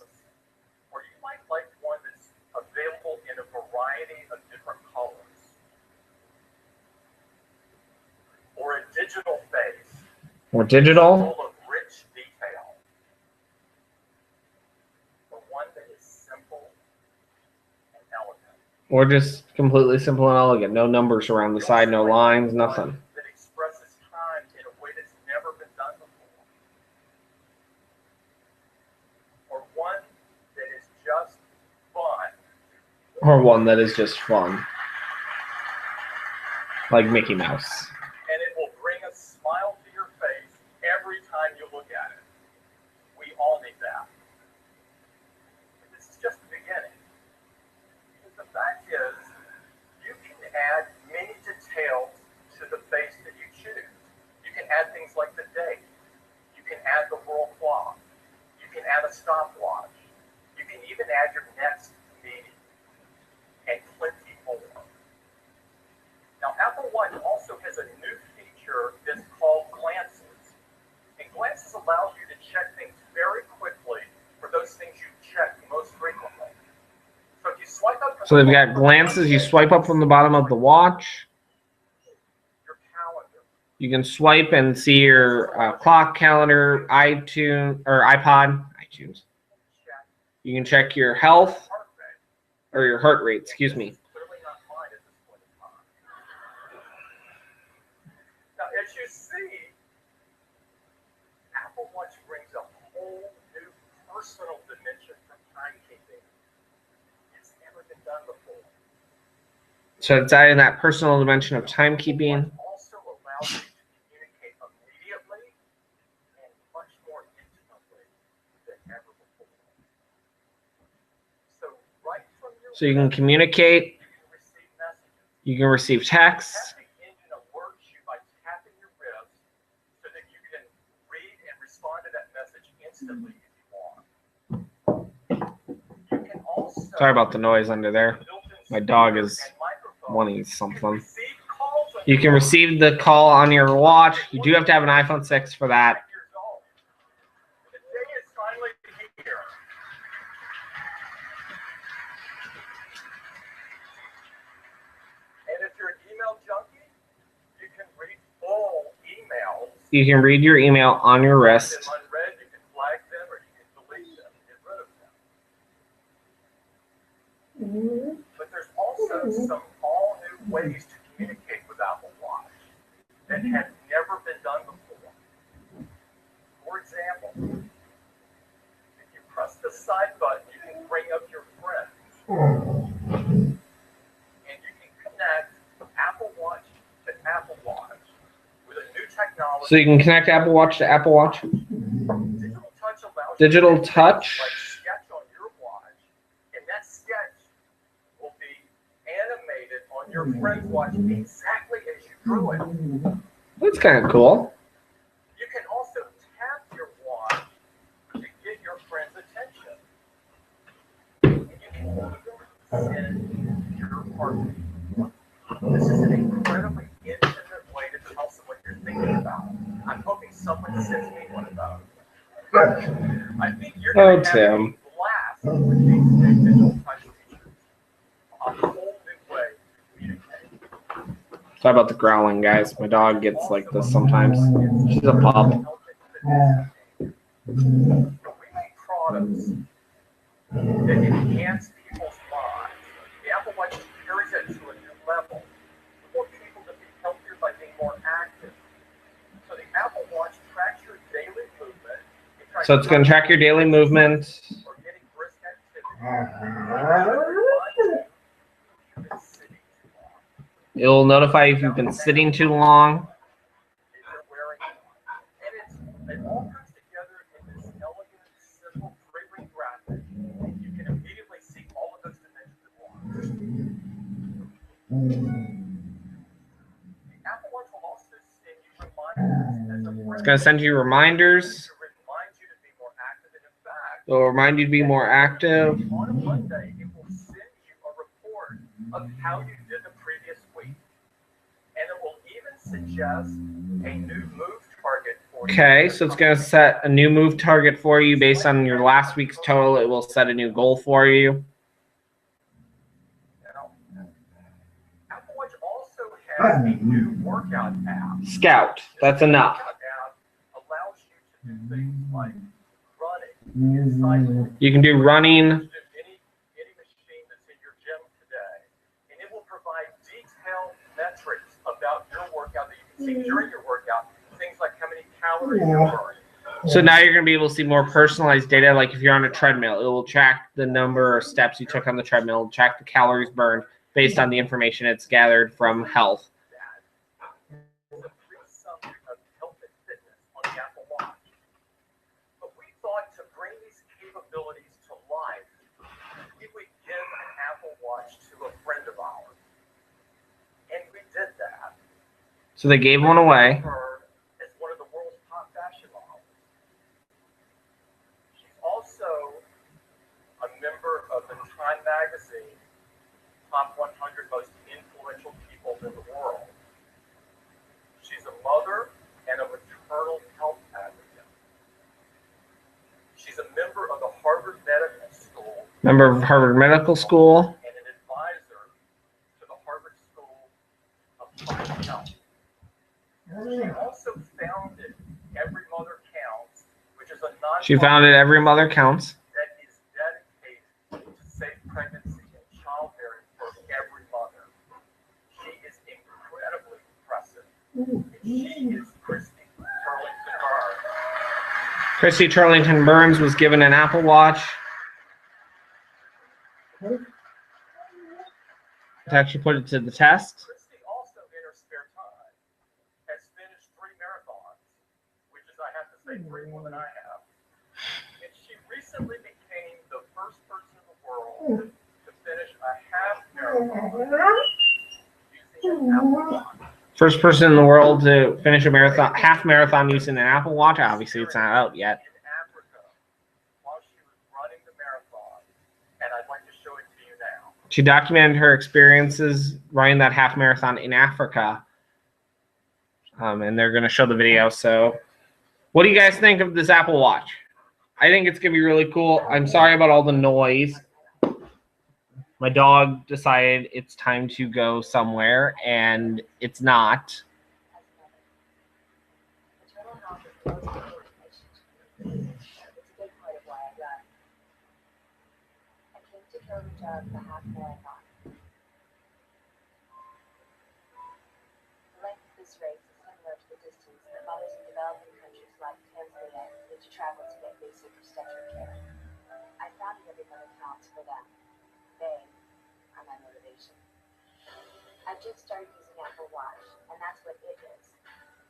Or you might like one that's available in a variety of different colors. Or a digital face. Or digital. Full of rich detail. Or one that is simple and elegant. Or just completely simple and elegant. No numbers around the side, no lines, nothing. That expresses time in a way that's never been done before. Or one that is just fun. Or one that is just fun. Like Mickey Mouse. And it will bring a smile to your face every time you look at it. We all need that. But this is just the beginning. Because the fact is, you can add many details to the face that you choose. You can add things like the date. You can add the world clock. You can add a stopwatch. You can even add your next meeting. And plenty more. Now, Apple Watch also has a new feature that's called Glances. And Glances allows you to check things very quickly for those things you check most frequently. So if you swipe up from So they've the got glances. You swipe up from the bottom of the watch. your calendar, You can swipe and see your clock, calendar, iTunes, or iPod, iTunes. check You can check your health, heart rate. or your heart rate, excuse me. Clearly not mine at this point in time. Now, as you see, Apple Watch brings a whole new personal dimension from timekeeping. It's never been done before. So it's adding that personal dimension of timekeeping. It also allows you to communicate immediately and much more intimately than ever before. So right from your So you can web, communicate, you can receive messages. you can receive texts. Tapping engine alerts you by tapping your wrist so that you can read and respond to that message instantly if you want. You can also Sorry about the noise under there. built-in My dog speakers is and microphones. wanting You can something. receive calls on You your can phone. receive the call on your watch. You do have to have an iPhone 6 for that. 5 years old. The day is finally here. And if you're an email junkie, You can read your email on your wrist. If unread, you can flag them or you can delete them, get rid of them. But there's also some all new ways to communicate with Apple Watch that had never been done before. For example, if you press the side button, you can bring up your friends. And you can connect Apple Watch to Apple Watch with a new technology. So you can connect Apple Watch to Apple Watch. Digital Touch allows Digital you to Touch. like sketch on your watch, and that sketch will be animated on your friend's watch exactly as you drew it. That's kind of cool. You can also tap your watch to get your friend's attention. And you can even send your heartbeat. This is an incredibly intimate way to tell someone you're thinking about. I'm hoping someone sends me one of those. I think you're going to have a blast with these new digital touch features. A whole new way to communicate. Sorry about the growling, guys. My dog gets like this sometimes. She's a pup. We make products that enhance people's lives. The Apple Watch carries it to a new level. We want people to be healthier by being more active. So the Apple Watch tracks your daily movement. So it's going to track your daily movement. Or getting brisk activity. It'll notify you if you've been sitting too long. It all comes together in this elegant, simple, three-ring graphic. You can immediately see all of those dimensions at once. The Apple Watch will also send you reminders as a friend. It's going to send you reminders. To remind you to be more active, and in fact, It'll remind you to be more active. on a Monday, it will send you a report of how you did the previous week. And it will even suggest a new move target for you. Okay, so it's going to set a new move target for you based on your last week's total. It will set a new goal for you. Now, Apple Watch also has a new workout app. Scout. That's enough. This workout app allows you to do things like running and cycling. You can do running. Any machine that's in your gym today, and it will provide detailed metrics about your workout that you can see during your workout. Things like how many calories you're burning. So now you're going to be able to see more personalized data. Like if you're on a treadmill, it will track the number of steps you took on the treadmill, track the calories burned based on the information it's gathered from health. It's a free summary of health and fitness on the Apple Watch. But we thought to bring these capabilities to life, we would give an Apple Watch to a friend of ours. And we did that. So they gave one away. Her as one of the world's top fashion models. She's also a member of the Time Magazine top 100 most influential people in the world. She's a mother and a maternal health advocate. She's a member of the Harvard Medical School. Member of Harvard Medical School. And an advisor to the Harvard School of Public Health. She also founded Every Mother Counts, which is a nonprofit. She founded Every Mother Counts. That is dedicated to safe pregnancy and childbearing for every mother. She is incredibly impressive. She is Christy Turlington Burns. Christy Turlington Burns was given an Apple Watch to actually put it to the test. Christy also, in her spare time, has finished 3 marathons, which is, I have to say, 3 more than I have. And she recently became the first person in the world to finish a half marathon using an Apple Watch. First person in the world to finish a marathon, half marathon using an Apple Watch. Obviously, it's not out yet. In Africa, while she was running the marathon, and I'd like to show it to you now. She documented her experiences running that half marathon in Africa. And they're going to show the video. So what do you guys think of this Apple Watch? I think it's going to be really cool. I'm sorry about all the noise. My dog decided it's time to go somewhere, and it's not. most important information to me. It's a big part of why I run. I came to Keynote the half marathon. The length of this race is similar to the distance that mothers in developing countries like Tanzania need to travel to get basic obstetric care. I found that every minute counts for them. They are my motivation. I've just started using Apple Watch, and that's what it is.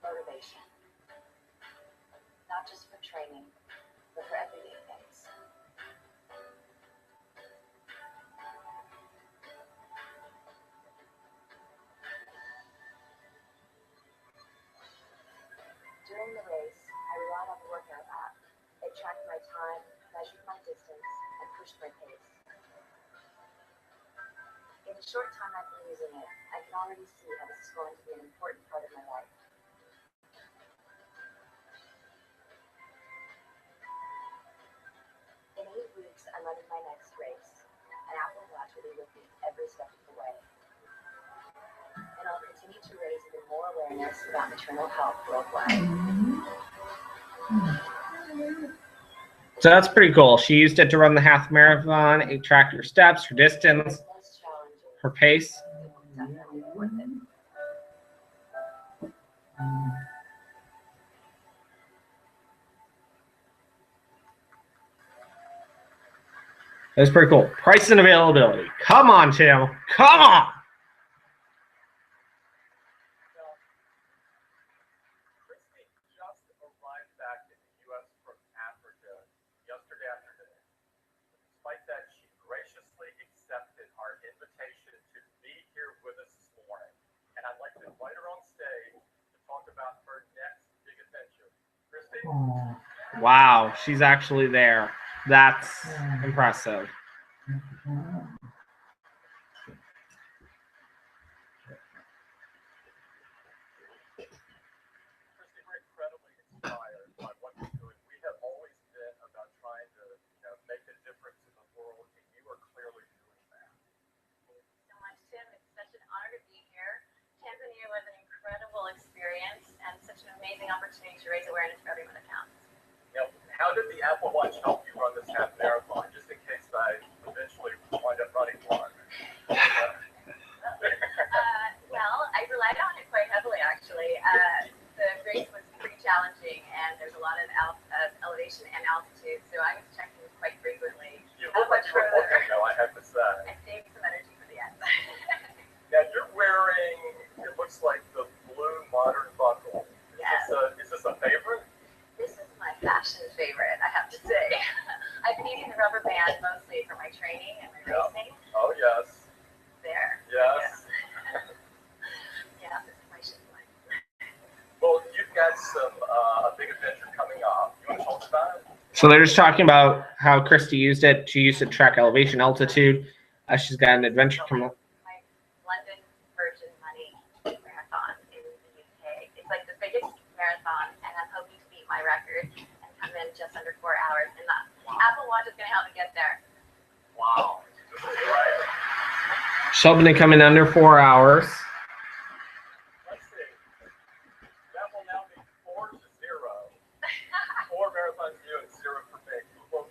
Motivation. Not just for training, but for everyday things. During the race, I relied on the workout app. It tracked my time, measured my distance, and pushed my pace. In the short time I've been using it, I can already see how this is going to be an important part of my life. In 8 weeks, I'm running my next race. An Apple Watch will be with me every step of the way. And I'll continue to raise even more awareness about maternal health worldwide. So that's pretty cool. She used it to run the half marathon. It tracked her steps, her distance, Most challenges, her pace. definitely worth it. That's pretty cool. Price and availability. Come on, Tim. Come on. Christy just arrived back in the U.S. from Africa yesterday afternoon. Despite that, she graciously accepted our invitation to be here with us this morning. And I'd like to invite her on stage to talk about her next big adventure. Christy? Wow, she's actually there. That's impressive. Christy, we're incredibly inspired by what you're doing. We have always been about trying to, make a difference in the world, and you are clearly doing that. Thank you so much, Tim. It's such an honor to be here. Tanzania was an incredible experience and such an amazing opportunity to raise awareness for everyone that counts. Now, how did the Apple Watch help you run this half marathon? Just in case I eventually wind up running one. Well, I relied on it quite heavily, actually. The race was pretty challenging, and there's a lot of elevation and altitude, so I was checking quite frequently. You How look like much you're further? working, though, I have to say. I saved some energy for the end. Now, you're wearing, it looks like the blue modern buckle. Yes. Is this a favorite? This is my fashion favorite, I have to say. I've been using the rubber band mostly for my training and my Yeah. racing. Oh, yes. There. Yes. Yeah, this is my shoe line. Well, you've got a big adventure coming up. You want to talk about it? So they're just talking about how Christy used it. She used it to track elevation, altitude. She's got an adventure coming up. My London Virgin Money Marathon in the UK. It's like the biggest marathon, and I'm hoping to beat my record and come in just under 4 hours. And the Apple Watch is going to help me get there. Wow. This is great. She's hoping to come in under 4 hours. Let's see. That will now be 4-0. 4 marathons for you and 0 for me. Look,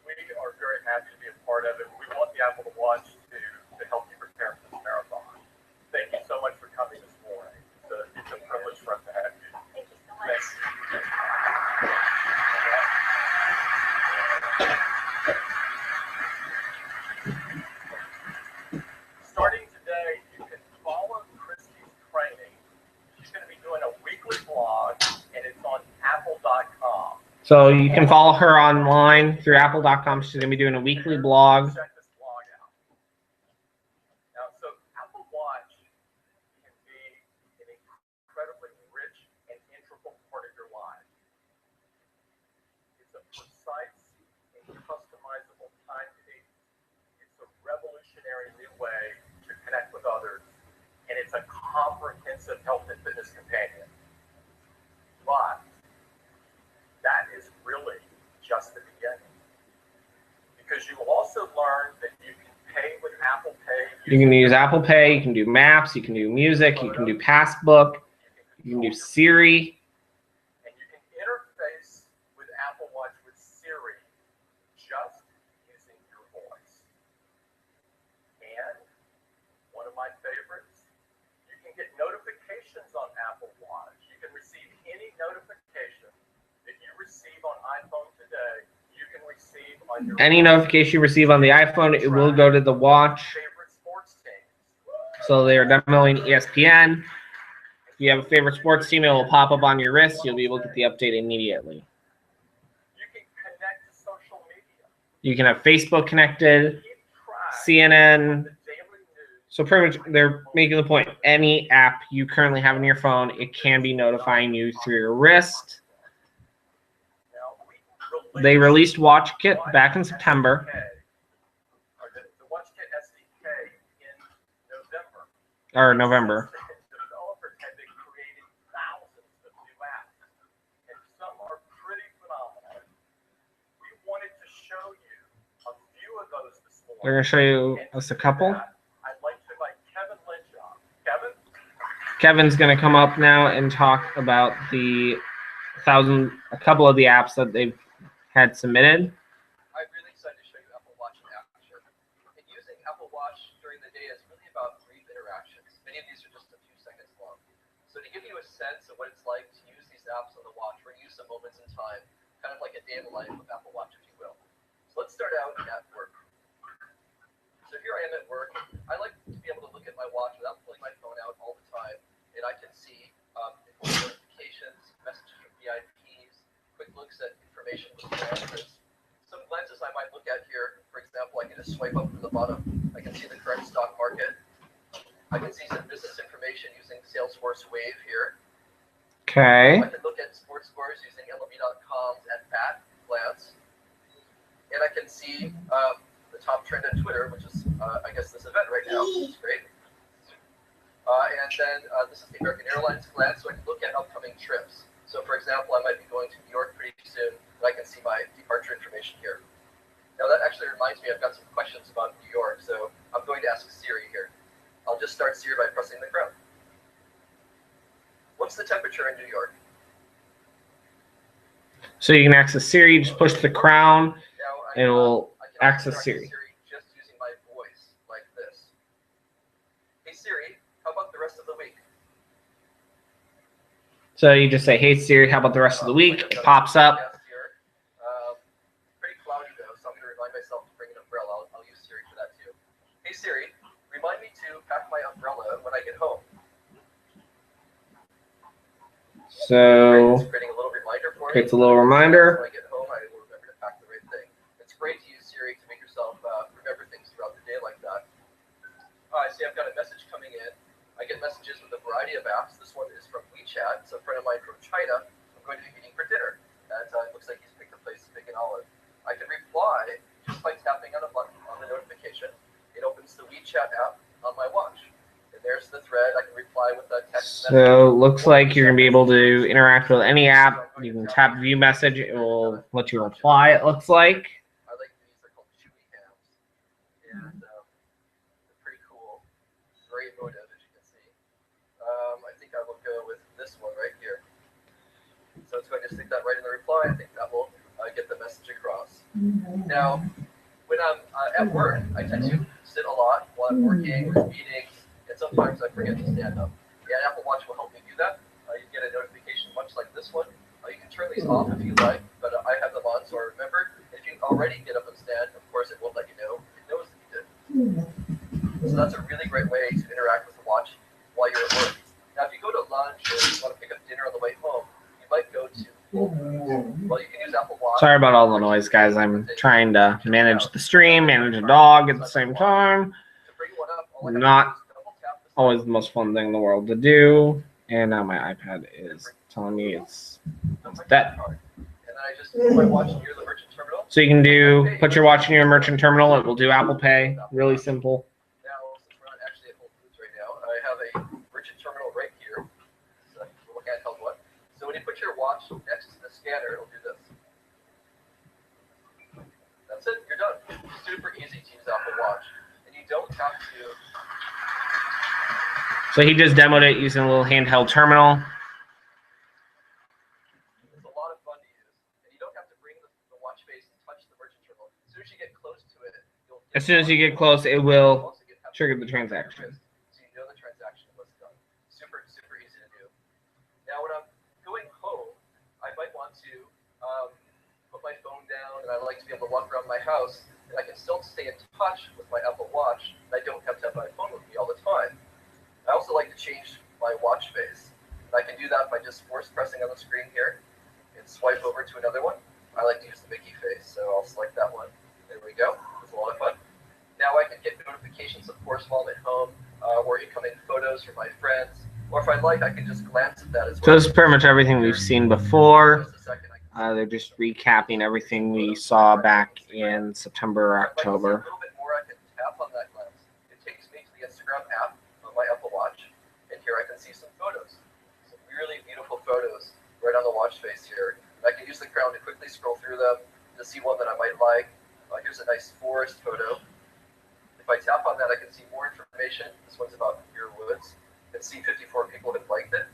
we are very happy to be a part of it. We want the Apple Watch to help you prepare for this marathon. Thank you so much for coming this morning. It's a privilege for us to have you. Thank you so much. Starting today, you can follow Christy's training. She's going to be doing a weekly blog, and it's on apple.com. So you can follow her online through apple.com. She's going to be doing a weekly blog. Check this blog out. Now, so Apple Watch can be an incredibly rich and integral part of your life. It's a precise and customizable timepiece. It's a revolutionary new way to connect with others, and it's a comprehensive health and fitness companion. But that is really just the beginning, because you will also learn that you can pay with Apple Pay. You can use Apple Pay. You can do maps. You can do music. You can do Passbook. You can do Siri. And you receive on your Any watch. notification you receive on the iPhone, it will go to the watch. Favorite sports teams. So they're demoing ESPN. If you have a favorite sports team, it will pop up on your wrist. You'll be able to get the update immediately. You can connect to social media. You can have Facebook connected, Keep track CNN. of the daily news. So pretty much they're making the point, any app you currently have on your phone, it can be notifying you through your wrist. Now, They released WatchKit back in September. The WatchKit SDK in November. November. Developers have been creating thousands of new apps, and some are pretty phenomenal. We wanted to show you a few of those this morning. They're going to show you us a couple. I'd like to invite Kevin Lynch on. Kevin? Kevin's going to come up now and talk about a couple of the apps that they've had submitted. I'm really excited to show you Apple Watch in action. And using Apple Watch during the day is really about brief interactions. Many of these are just a few seconds long. So to give you a sense of what it's like to use these apps on the watch, we're going to use some moments in time, kind of like a day in the life of Apple Watch, if you will. So let's start out at work. So here I am at work. I like to be able to look at my watch without pulling my phone out all the time, and I can see notifications, messages from VIPs, quick looks at information from freelancers. Some lenses I might look at here, for example, I can just swipe up from the bottom. I can see the current stock market. I can see some business information using Salesforce Wave here. Okay. I can look at sports scores using MLB.com's at glance. And I can see the top trend on Twitter, which is, I guess, this event right now, which is great. And then this is the American Airlines glance, so I can look at upcoming trips. So, for example, I might be going to New York pretty soon, and I can see my departure information here. Now, that actually reminds me, I've got some questions about New York, so I'm going to ask Siri here. I'll just start Siri by pressing the crown. What's the temperature in New York? So you can access Siri, just push the crown, Now, and it will I can access start Siri. just using my voice, like this. Hey Siri, how about the rest of the week? So you just say, hey Siri, how about the rest of the week? It pops up. Pretty cloudy though, so I'm going to remind myself to bring an umbrella. I'll use Siri for that too. Hey Siri, remind me to pack my umbrella when I get home. So It's creating a little reminder for me. creates a little reminder. When I get home, I will remember to pack the right thing. It's great to use Siri to make yourself remember things throughout the day like that. See, I've got a message coming in. I get messages with a variety of apps. This one is from WeChat. It's a friend of mine from China. I'm going to be meeting for dinner. And it looks like he's picked a place big and olive. I can reply just by tapping on a button on the notification. It opens the WeChat app on my watch. And there's the thread. I can reply with a text message. So looks like you're gonna be able to interact with any app. You can tap view message. It will let you reply, it looks like. I like these. They're called chewy hams. And they're pretty cool. Very emotive, as you can see. I think I will go with this one right here. So it's going to stick that right in the reply. I think that will get the message across. Now, when I'm at work, I tend to sit a lot while I'm working, with meetings, and sometimes I forget to stand up. Yeah, Apple Watch will help me do that. You get a notification much like this one. You can turn these off if you like, but I have them on so I remember. If you already get up and stand, of course it won't let you know. It knows that you did. So that's a really great way to interact with the watch while you're at work. Now, if you go to lunch or you want to pick up dinner on the way home, you might go to well, you can use Apple Watch. Sorry about all the noise, guys. I'm trying to manage the stream, manage a dog at the same time. Not always the most fun thing in the world to do. And now my iPad is telling me it's dead. And then I just put my watch near the merchant terminal. So you can put your watch in your merchant terminal. It will do Apple Pay. Really simple. Now, since we're not actually at Whole Foods right now, I have a merchant terminal right here. So I can't tell what. So when you put your watch next to the scanner, it'll do this. That's it. You're done. Super easy to use Apple Watch. And you don't have to... So he just demoed it using a little handheld terminal. It's a lot of fun to use. And you don't have to bring the watch face and touch the merchant terminal. As soon as you get close to it, As soon as you get close, it will trigger the transaction. So you know the transaction was done. Super, super easy to do. Now, when I'm going home, I might want to put my phone down and I like to be able to walk around my house, and I can still stay in touch with my Apple Watch, and I don't have to have my phone with me all the time. I also like to change my watch face. And I can do that by just force pressing on the screen here and swipe over to another one. I like to use the Mickey face, so I'll select that one. There we go. It's a lot of fun. Now I can get notifications, of course, while I'm at home, or incoming photos from my friends. Or if I like, I can just glance at that as well. So this is pretty much everything we've seen before. Just a second, I can They're just recapping everything we saw back in September or If I'd like to see October. a little bit more, I can tap on that lens. It takes me to the Instagram app on my Apple Watch, and here I can see some photos. Some really beautiful photos right on the watch face here. I can use the crown to quickly scroll through them to see one that I might like. Here's a nice forest photo. If I tap on that, I can see more information. This one's about Muir Woods. I can see 54 people have liked it.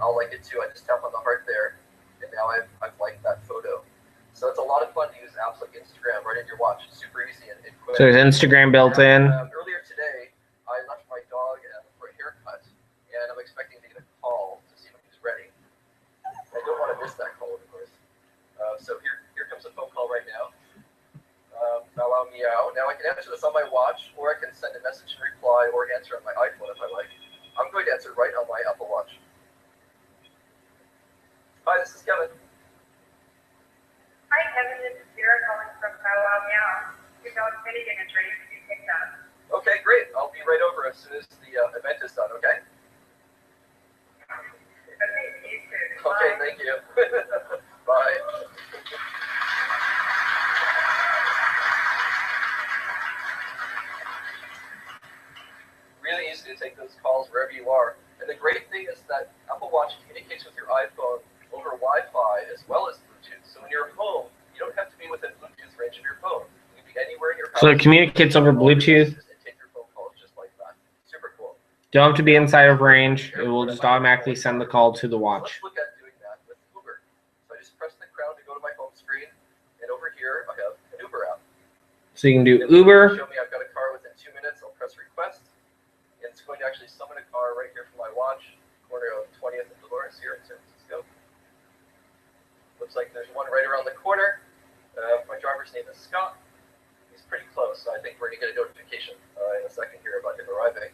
I'll like it too. I just tap on the heart there, and now I've liked that photo. So it's a lot of fun to use apps like Instagram right in your watch. It's super easy and quick. So there's Instagram built in. Earlier today, I left my dog for a haircut, and I'm expecting to get a call to see if he's ready. I don't want to miss that call, of course. So here comes a phone call right now. Meow, meow. Now I can answer this on my watch, or I can send a message and reply, or answer on my iPhone if I like. I'm going to answer right on my Apple Watch. Hi, this is Kevin. Hi, Kevin. This is Sarah calling from Meow Meow. Your dog's Finnegan is ready to be picked up. Okay, great. I'll be right over as soon as the event is done, okay? Okay, see you soon. Okay, Bye. thank you. Bye. Really easy to take those calls wherever you are. And the great thing is that Apple Watch communicates with your iPhone over Wi-Fi as well as Bluetooth. So when you're home, you don't have to be within Bluetooth range of your phone. You can be anywhere in your house. So it communicates over Bluetooth. And take your phone calls just like that. Super cool. Don't have to be inside of range. It will just automatically send the call to the So watch. let's look at doing that with Uber. So I just press the crown to go to my home screen, and over here I have an Uber app. So you can do And Uber. Show me I've got a car within 2 minutes. I'll press request, and it's going to actually summon a car right here from my watch, corner of 20th and Dolores here in San Francisco. Looks like there's one right around the corner. My driver's name is Scott. He's pretty close, so I think we're going to get a notification in a second here about him arriving.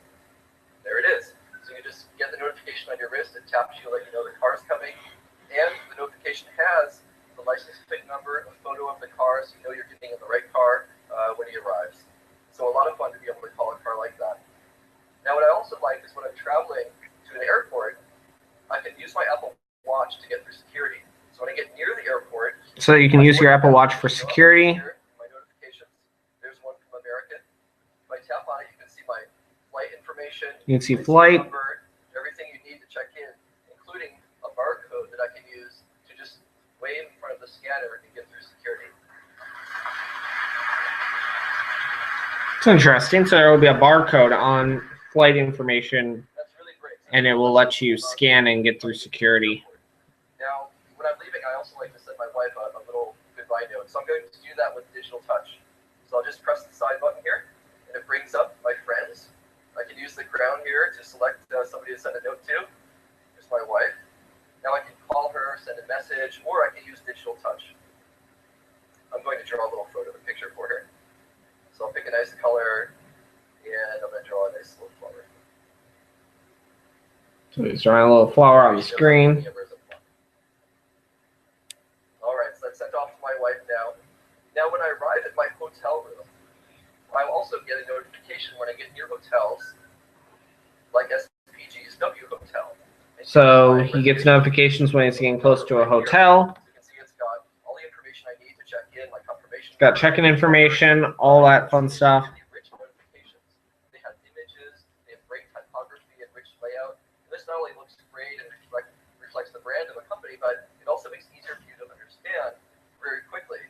There it is. So you just get the notification on your wrist. It taps you, let you know the car's coming, and the notification has the license plate number, a photo of the car, so you know you're getting in the right car when he arrives. So a lot of fun to be able to call a car like that. Now, what I also like is when I'm traveling to an airport, I can use my Apple Watch to get through security. So when I get near the airport, So you can use your Apple Watch for security. my notifications. There's one from American. If I tap on it, you can see my flight information. You can see my seat flight. number, everything you need to check in, including a barcode that I can use to just wave in front of the scanner and get through security. It's interesting. So there will be a barcode on flight information, That's really great. and it will let you scan and get through security. Now, when I'm leaving, I also like to send my wife a little goodbye note. So I'm going to do that with digital touch. So I'll just press the side button here, and it brings up my friends. I can use the crown here to select somebody to send a note to. Here's my wife. Now I can call her, send a message, or I can use digital touch. I'm going to draw a little photo, a picture for her. So I'll pick a nice color, and I'm going to draw a nice little flower. So he's drawing a little flower on the screen. All right, so that's sent off to my wife now. Now, when I arrive at my hotel room, I'll also get a notification when I get near hotels, like SPG's W Hotel. So he gets notifications when he's getting close to a hotel. You can see it's got all the information I need to check in, like confirmation. Got check-in information, all that fun stuff. Rich notifications. They have images, they have great typography and rich layout. And this not only looks great and reflects the brand of a company, but it also makes it easier for you to understand very quickly.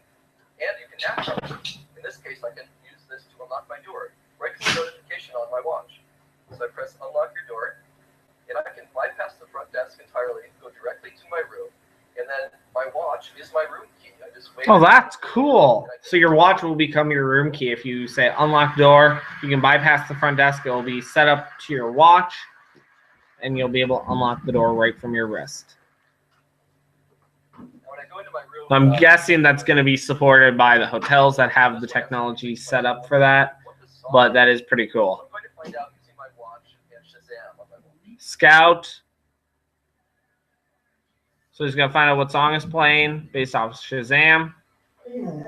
And you can act on it. In this case, I can use this to unlock my door right from the notification on my watch. So I press unlock your door, and I can bypass the front desk entirely, go directly to my room, and then my watch is my room key. I just wait. Oh, that's cool. So your watch will become your room key. If you say unlock door, you can bypass the front desk. It will be set up to your watch, and you'll be able to unlock the door right from your wrist. Now, when I go into my room, I'm guessing that's going to be supported by the hotels that have the technology set up for that, but that is pretty cool. I'm going to find out using my watch and Shazam on my watch. Scout. So he's going to find out what song is playing based off Shazam. Isn't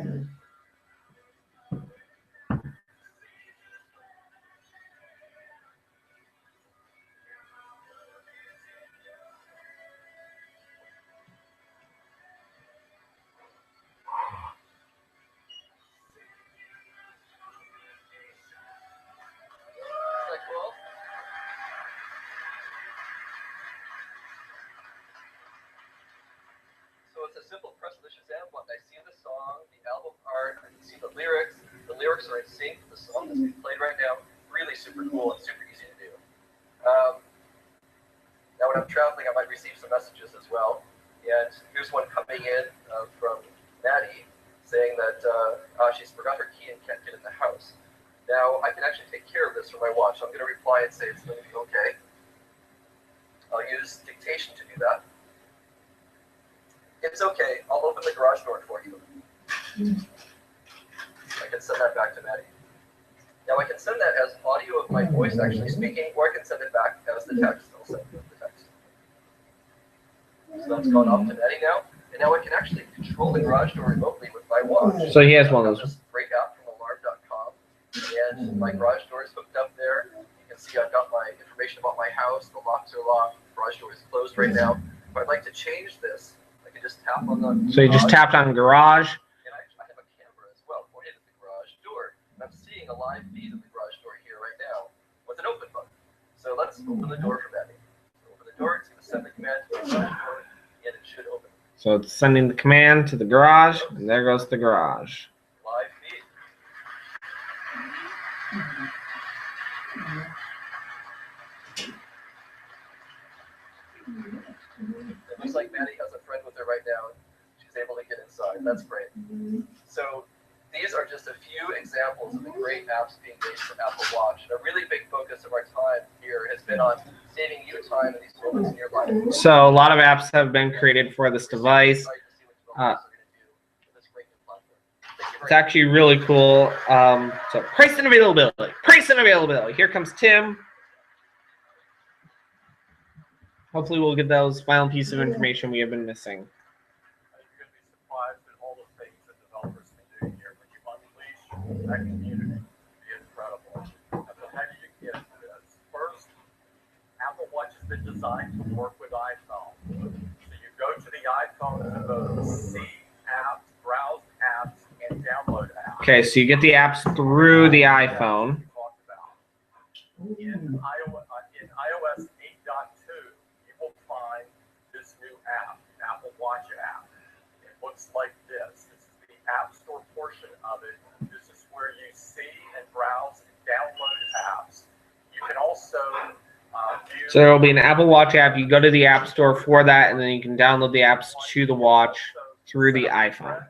that cool? So it's a simple press of the Shazam button. I see the song, the album art, I can see the lyrics. The lyrics are in sync with the song that's being played right now. Really super cool and super easy to do. Now when I'm traveling, I might receive some messages as well. And here's one coming in from Maddie saying that she's forgot her key and can't get in the house. Now I can actually take care of this from my watch. So I'm going to reply and say it's going to be okay. I'll use dictation to do that. It's okay. I'll open the garage door for you. I can send that back to Maddie. Now I can send that as audio of my voice actually speaking, or I can send it back as the text. I'll send you the text. So that's gone off to Maddie now. And now I can actually control the garage door remotely with my watch. So he has one of those. This great app from alarm.com. And my garage door is hooked up there. You can see I've got my information about my house. The locks are locked. The garage door is closed right now. If I'd like to change this, I can just tap on the So you just tapped on garage. And I have a camera as well pointed at the garage door. I'm seeing a live feed of the garage door here right now with an open button. So let's open the door for Maddie. Open the door. It's going to send the command to the garage door, and it should open. So it's sending the command to the garage, and there goes the garage. Live feed. It looks like Maddie has a friend with her right now. She's able to get inside. That's great. So these are just a few examples of the great apps being made for Apple Watch. And a really big focus of our time here has been on saving you time in these moments in your life. So a lot of apps have been created for this device. It's actually really cool. So price and availability. Price and availability. Here comes Tim. Hopefully we'll get those final piece of information we have been missing. You're going to be surprised at all the things that developers can do here when you unleash that community. It's incredible. And so how do you get to this? First, Apple Watch has been designed to work with iPhone. So you go to the iPhone to both see apps, browse apps, and download apps. Okay, so you get the apps through the iPhone. In iOS 8.2, you will find this new app, Apple Watch app. It looks like this. This is the App Store portion of it. This is where you see and browse and download apps. You can also view. So there will be an Apple Watch app. You go to the App Store for that, and then you can download the apps to the watch through the iPhone.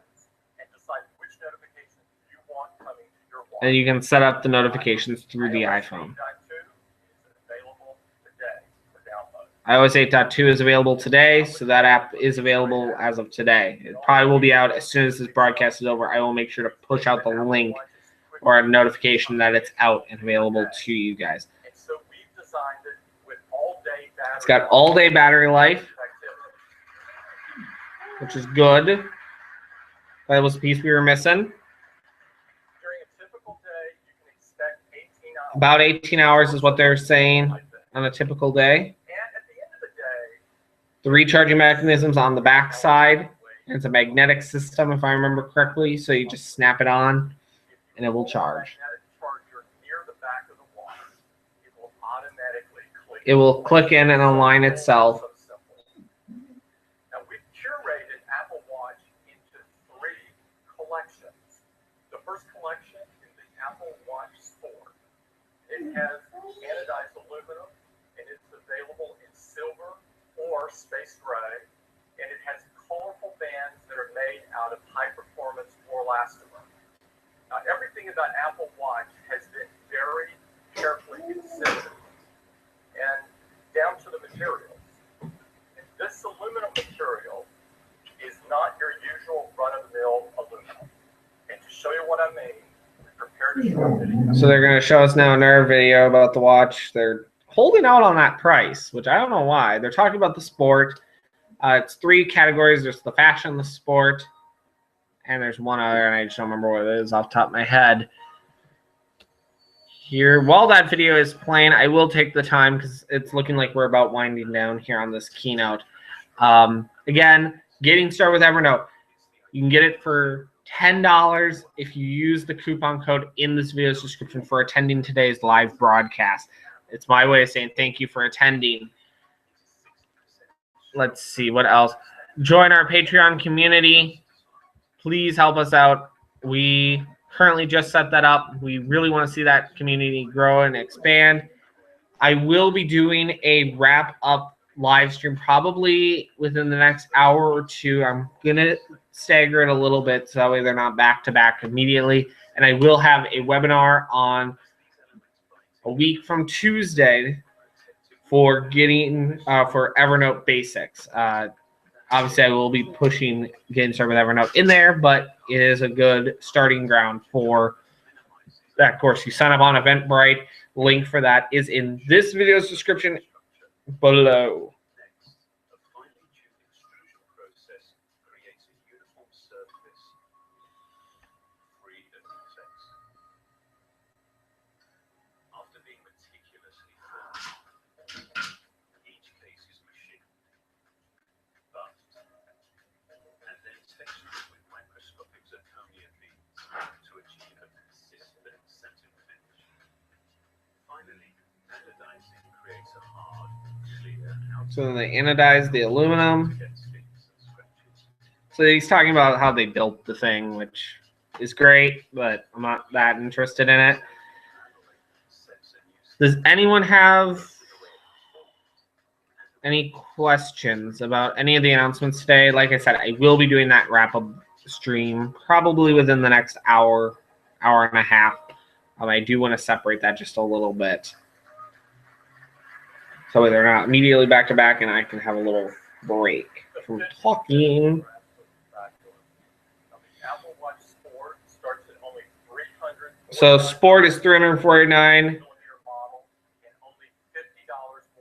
And decide which notifications you want coming to your watch. And you can set up the notifications through the iPhone. iOS 8.2 is available today, so that app is available as of today. It probably will be out as soon as this broadcast is over. I will make sure to push out the link or a notification that it's out and available to you guys. It's got all-day battery life, which is good. That was the piece we were missing. About 18 hours is what they're saying on a typical day. The recharging mechanism's on the back side. It's a magnetic system, if I remember correctly. So you just snap it on, and it will charge. It will click in and align itself. Now we've curated Apple Watch into 3 collections. The first collection is the Apple Watch Sport. It has anodized aluminum, and it's available in silver or space gray, and it has colorful bands that are made out of high-performance elastomer. Now, everything about Apple Watch has been very carefully considered, and down to the materials. And this aluminum material is not your usual So they're going to show us now another video about the watch. They're holding out on that price, which I don't know why. They're talking about the sport. It's 3 categories. There's the fashion, the sport, and there's one other, and I just don't remember what it is off the top of my head. Here, while that video is playing, I will take the time because it's looking like we're about winding down here on this keynote. Again, getting started with Evernote. You can get it for $10 if you use the coupon code in this video's description for attending today's live broadcast. It's my way of saying thank you for attending. Let's see what else. Join our Patreon community. Please help us out. We currently just set that up. We really want to see that community grow and expand. I will be doing a wrap-up live stream probably within the next hour or 2. I'm going to stagger it a little bit so that way they're not back-to-back immediately. And I will have a webinar on a week from Tuesday for getting for Evernote basics. Obviously, I will be pushing getting started with Evernote in there, but it is a good starting ground for that course. You sign up on Eventbrite. Link for that is in this video's description below. After being meticulously formed, each case is machined, buffed, and then textured with microscopic zirconia beads to achieve a consistent satin finish. Finally, anodizing creates a hard, clear outer. So then they anodize the aluminum. So he's talking about how they built the thing, which is great, but I'm not that interested in it. Does anyone have any questions about any of the announcements today? Like I said, I will be doing that wrap-up stream probably within the next hour, hour and a half. I do want to separate that just a little bit, so they're not immediately back-to-back and I can have a little break from talking. Apple Watch Sport starts at only $300. So Sport is $349. Model, and only $50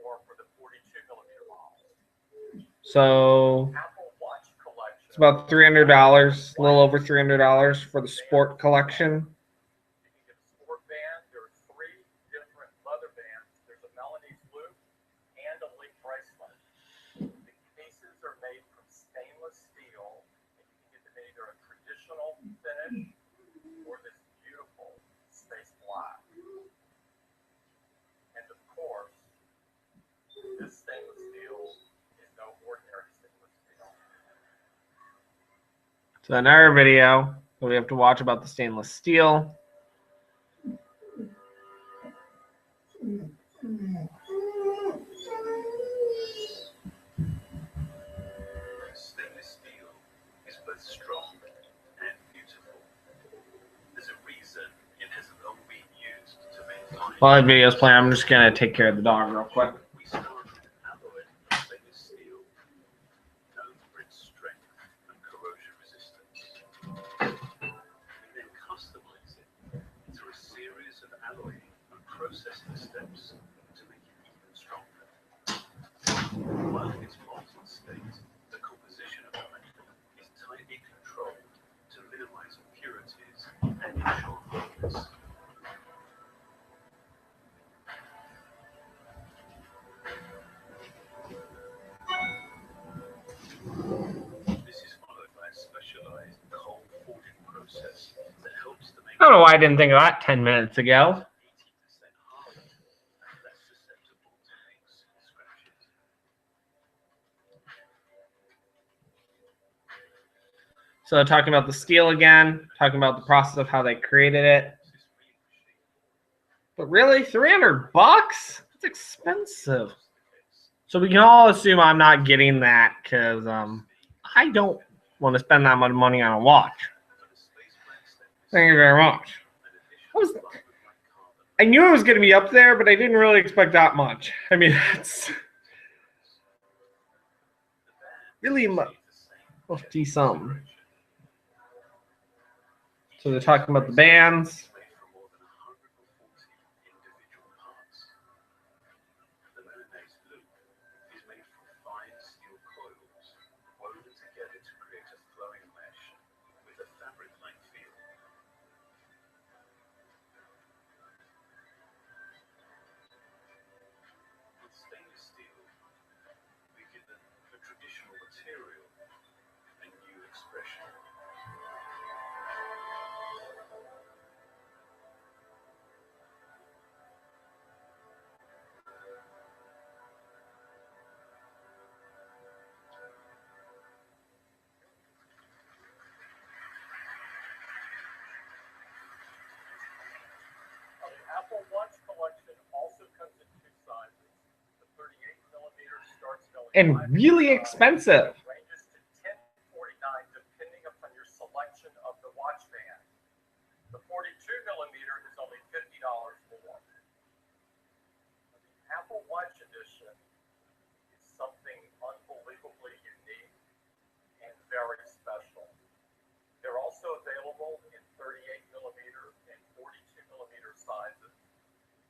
more for the 42mm model. So Apple Watch collection. it's about $300, a little over $300 for the Sport collection. You can get a sport band. There are 3 different leather bands. There's a Melanese loop and a link bracelet. The cases are made from stainless steel, and you can get them either a traditional finish or this beautiful space black. And of course, this stainless steel is no ordinary stainless steel. So another video that we have to watch about the stainless steel. Stainless steel is both strong and beautiful. There's a reason it has long been used to make fine. While that video's playing, I'm just going to take care of the dog real quick. We started alloying stainless steel, known for its strength and corrosion resistance. We then customize it through a series of alloying and processing steps to make it even stronger. While in its molten state, the composition of the metal is tightly controlled to minimize impurities and ensure firmness. This is followed by a specialized cold forging process that helps to make I don't know why I didn't think of that 10 minutes ago. 80% harder and less susceptible to nicks and scratches. So talking about the steel again, talking about the process of how they created it. But really, $300? That's expensive. So we can all assume I'm not getting that because I don't want to spend that much money on a watch. Thank you very much. I knew it was going to be up there, but I didn't really expect that much. I mean, that's really much. Something. So they're talking about the bands. and really expensive. Ranges to $10.49 depending upon your selection of the watch band. The 42 millimeter is only $50 more. The Apple Watch Edition is something unbelievably unique and very special. They're also available in 38 millimeter and 42 millimeter sizes.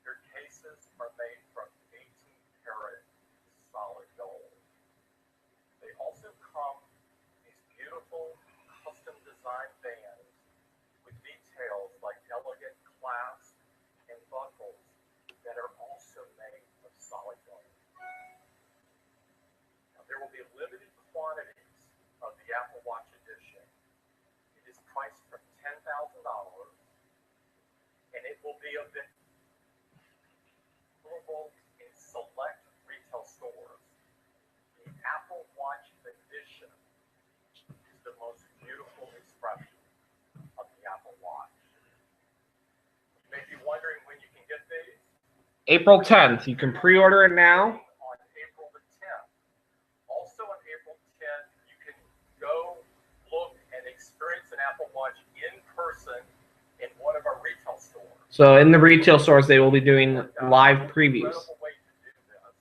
Their cases are made from 18 karat solid gold. They also come these beautiful custom designed bands with details like elegant clasps and buckles that are also made of solid gold. Now, there will be limited quantities of the Apple Watch Edition. It is priced from $10,000 and it will be available in select retail stores. The Apple Watch Edition is the most beautiful expression of the Apple Watch. You may be wondering when you can get these. April 10th. You can pre-order it now. On April the 10th. Also on April 10th, you can go look and experience an Apple Watch in person in one of our retail stores. So in the retail stores, they will be doing live previews. Incredible way to do this,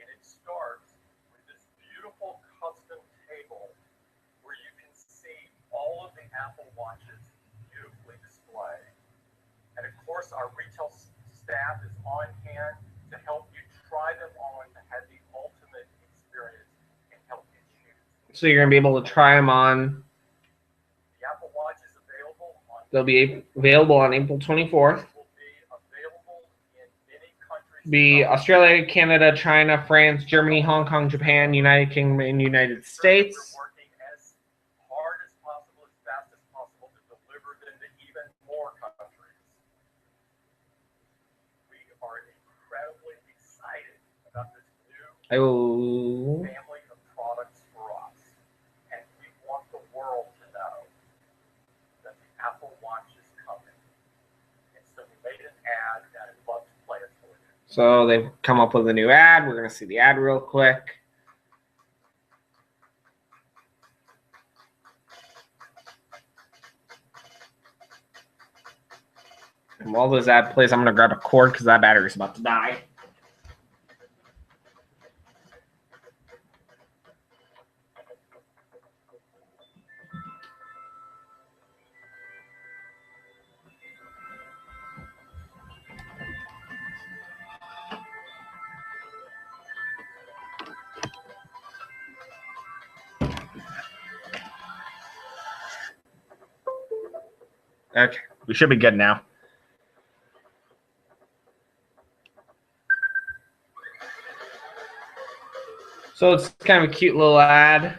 and it starts with this beautiful custom table where you can see all of the Apple Watches beautifully displayed. And of course, our retail staff is on hand to help you try them on to have the ultimate experience and help you choose. So you're gonna be able to try them on. The Apple Watch is available on. They'll be available on April 24th. Will be available in many countries. Be Australia, Canada, China, France, Germany, Hong Kong, Japan, United Kingdom, and United States. We're working as hard as possible, as fast as possible to deliver them to even more countries. We are incredibly excited about this new family of products for us. And we want the world to know that the Apple Watch is coming. And so we made an ad that I'd love to play it for you. So they've come up with a new ad. We're gonna see the ad real quick. And while this ad plays, I'm gonna grab a cord because that battery's about to die. Okay, we should be good now. So it's kind of a cute little ad.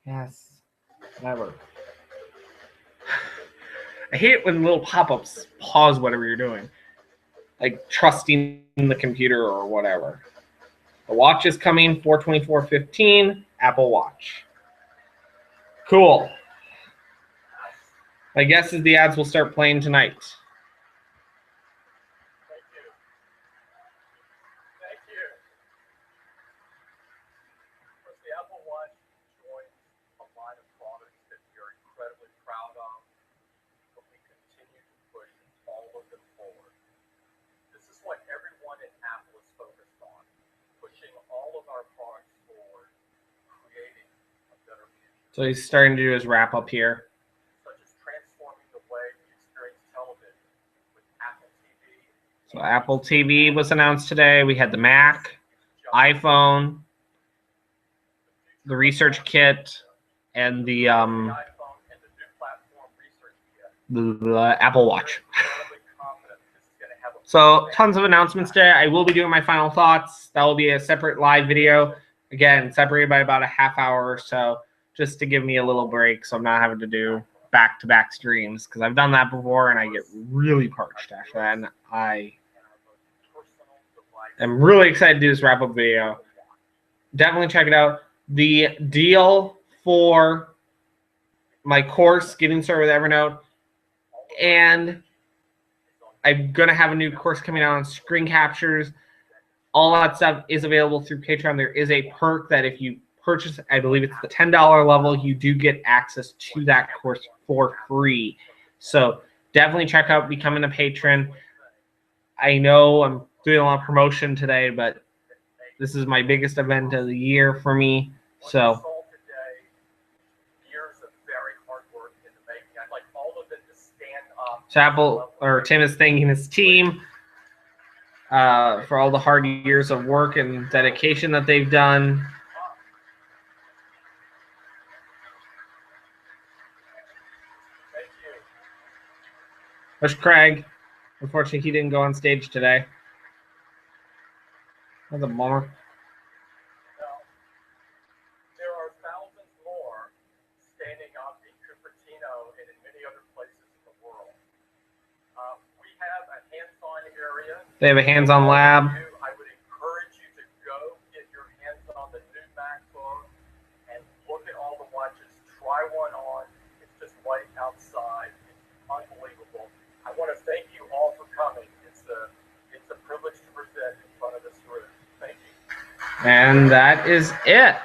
Yes, never. I hate it when little pop-ups pause whatever you're doing, like trusting the computer or whatever. The watch is coming, 4/24/15, Apple Watch. Cool. My guess is the ads will start playing tonight. Thank you. Thank you. Of course, the Apple Watch joins a line of products that we are incredibly proud of, but we continue to push all of them forward. This is what everyone in Apple is focused on, pushing all of our products forward, creating a better future. So he's starting to do his wrap up here. Such as transforming the way we experience television with Apple TV. So Apple TV was announced today. We had the Mac, iPhone, the research kit, and the iPhone and the new platform research kit. the Apple Watch. Incredibly confident this is going to have a So tons of announcements today. I will be doing my final thoughts. That will be a separate live video. Again, separated by about a half hour or so, just to give me a little break so I'm not having to do back-to-back streams, because I've done that before and I get really parched after that. And I am really excited to do this wrap-up video. Definitely check it out. The deal for my course, Getting Started with Evernote, and I'm going to have a new course coming out on screen captures. all that stuff is available through Patreon. There is a perk that if you purchase, I believe it's the $10 level, you do get access to that course for free. So definitely check out becoming a patron. I know I'm doing a lot of promotion today, but this is my biggest event of the year for me. So Tim is thanking his team for all the hard years of work and dedication that they've done. There's Craig. Unfortunately, he didn't go on stage today. That's a bummer. There are thousands more standing up in Cupertino and in many other places in the world. We have a hands-on area. They have a hands-on lab. I would encourage you to go get your hands on the new MacBook and look at all the watches. Try one on. It's just right outside. It's unbelievable. I want to thank you all for coming. It's a privilege to present in front of this group. Thank you. And that is it.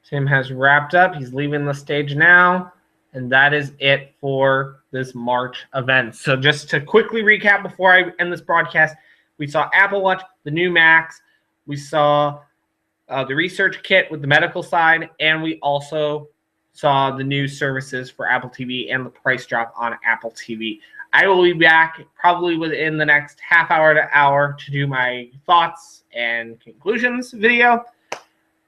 Tim has wrapped up. He's leaving the stage now. And that is it for this March event. So just to quickly recap before I end this broadcast, we saw Apple Watch, the new Macs. We saw the research kit with the medical side. And we also saw the new services for Apple TV and the price drop on Apple TV. I will be back probably within the next half hour to hour to do my thoughts and conclusions video.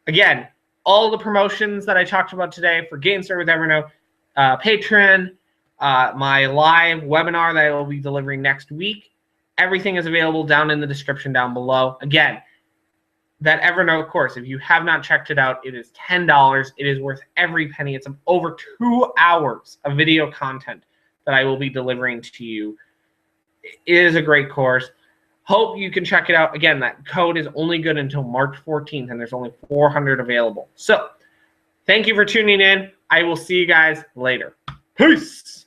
Again, all the promotions that I talked about today for Getting Started with Evernote, Patreon, my live webinar that I will be delivering next week, everything is available down in the description down below. Again, that Evernote course, if you have not checked it out, it is $10. It is worth every penny. It's over 2 hours of video content that I will be delivering to you. It is a great course. Hope you can check it out. Again, that code is only good until March 14th, and there's only 400 available. So thank you for tuning in. I will see you guys later. Peace.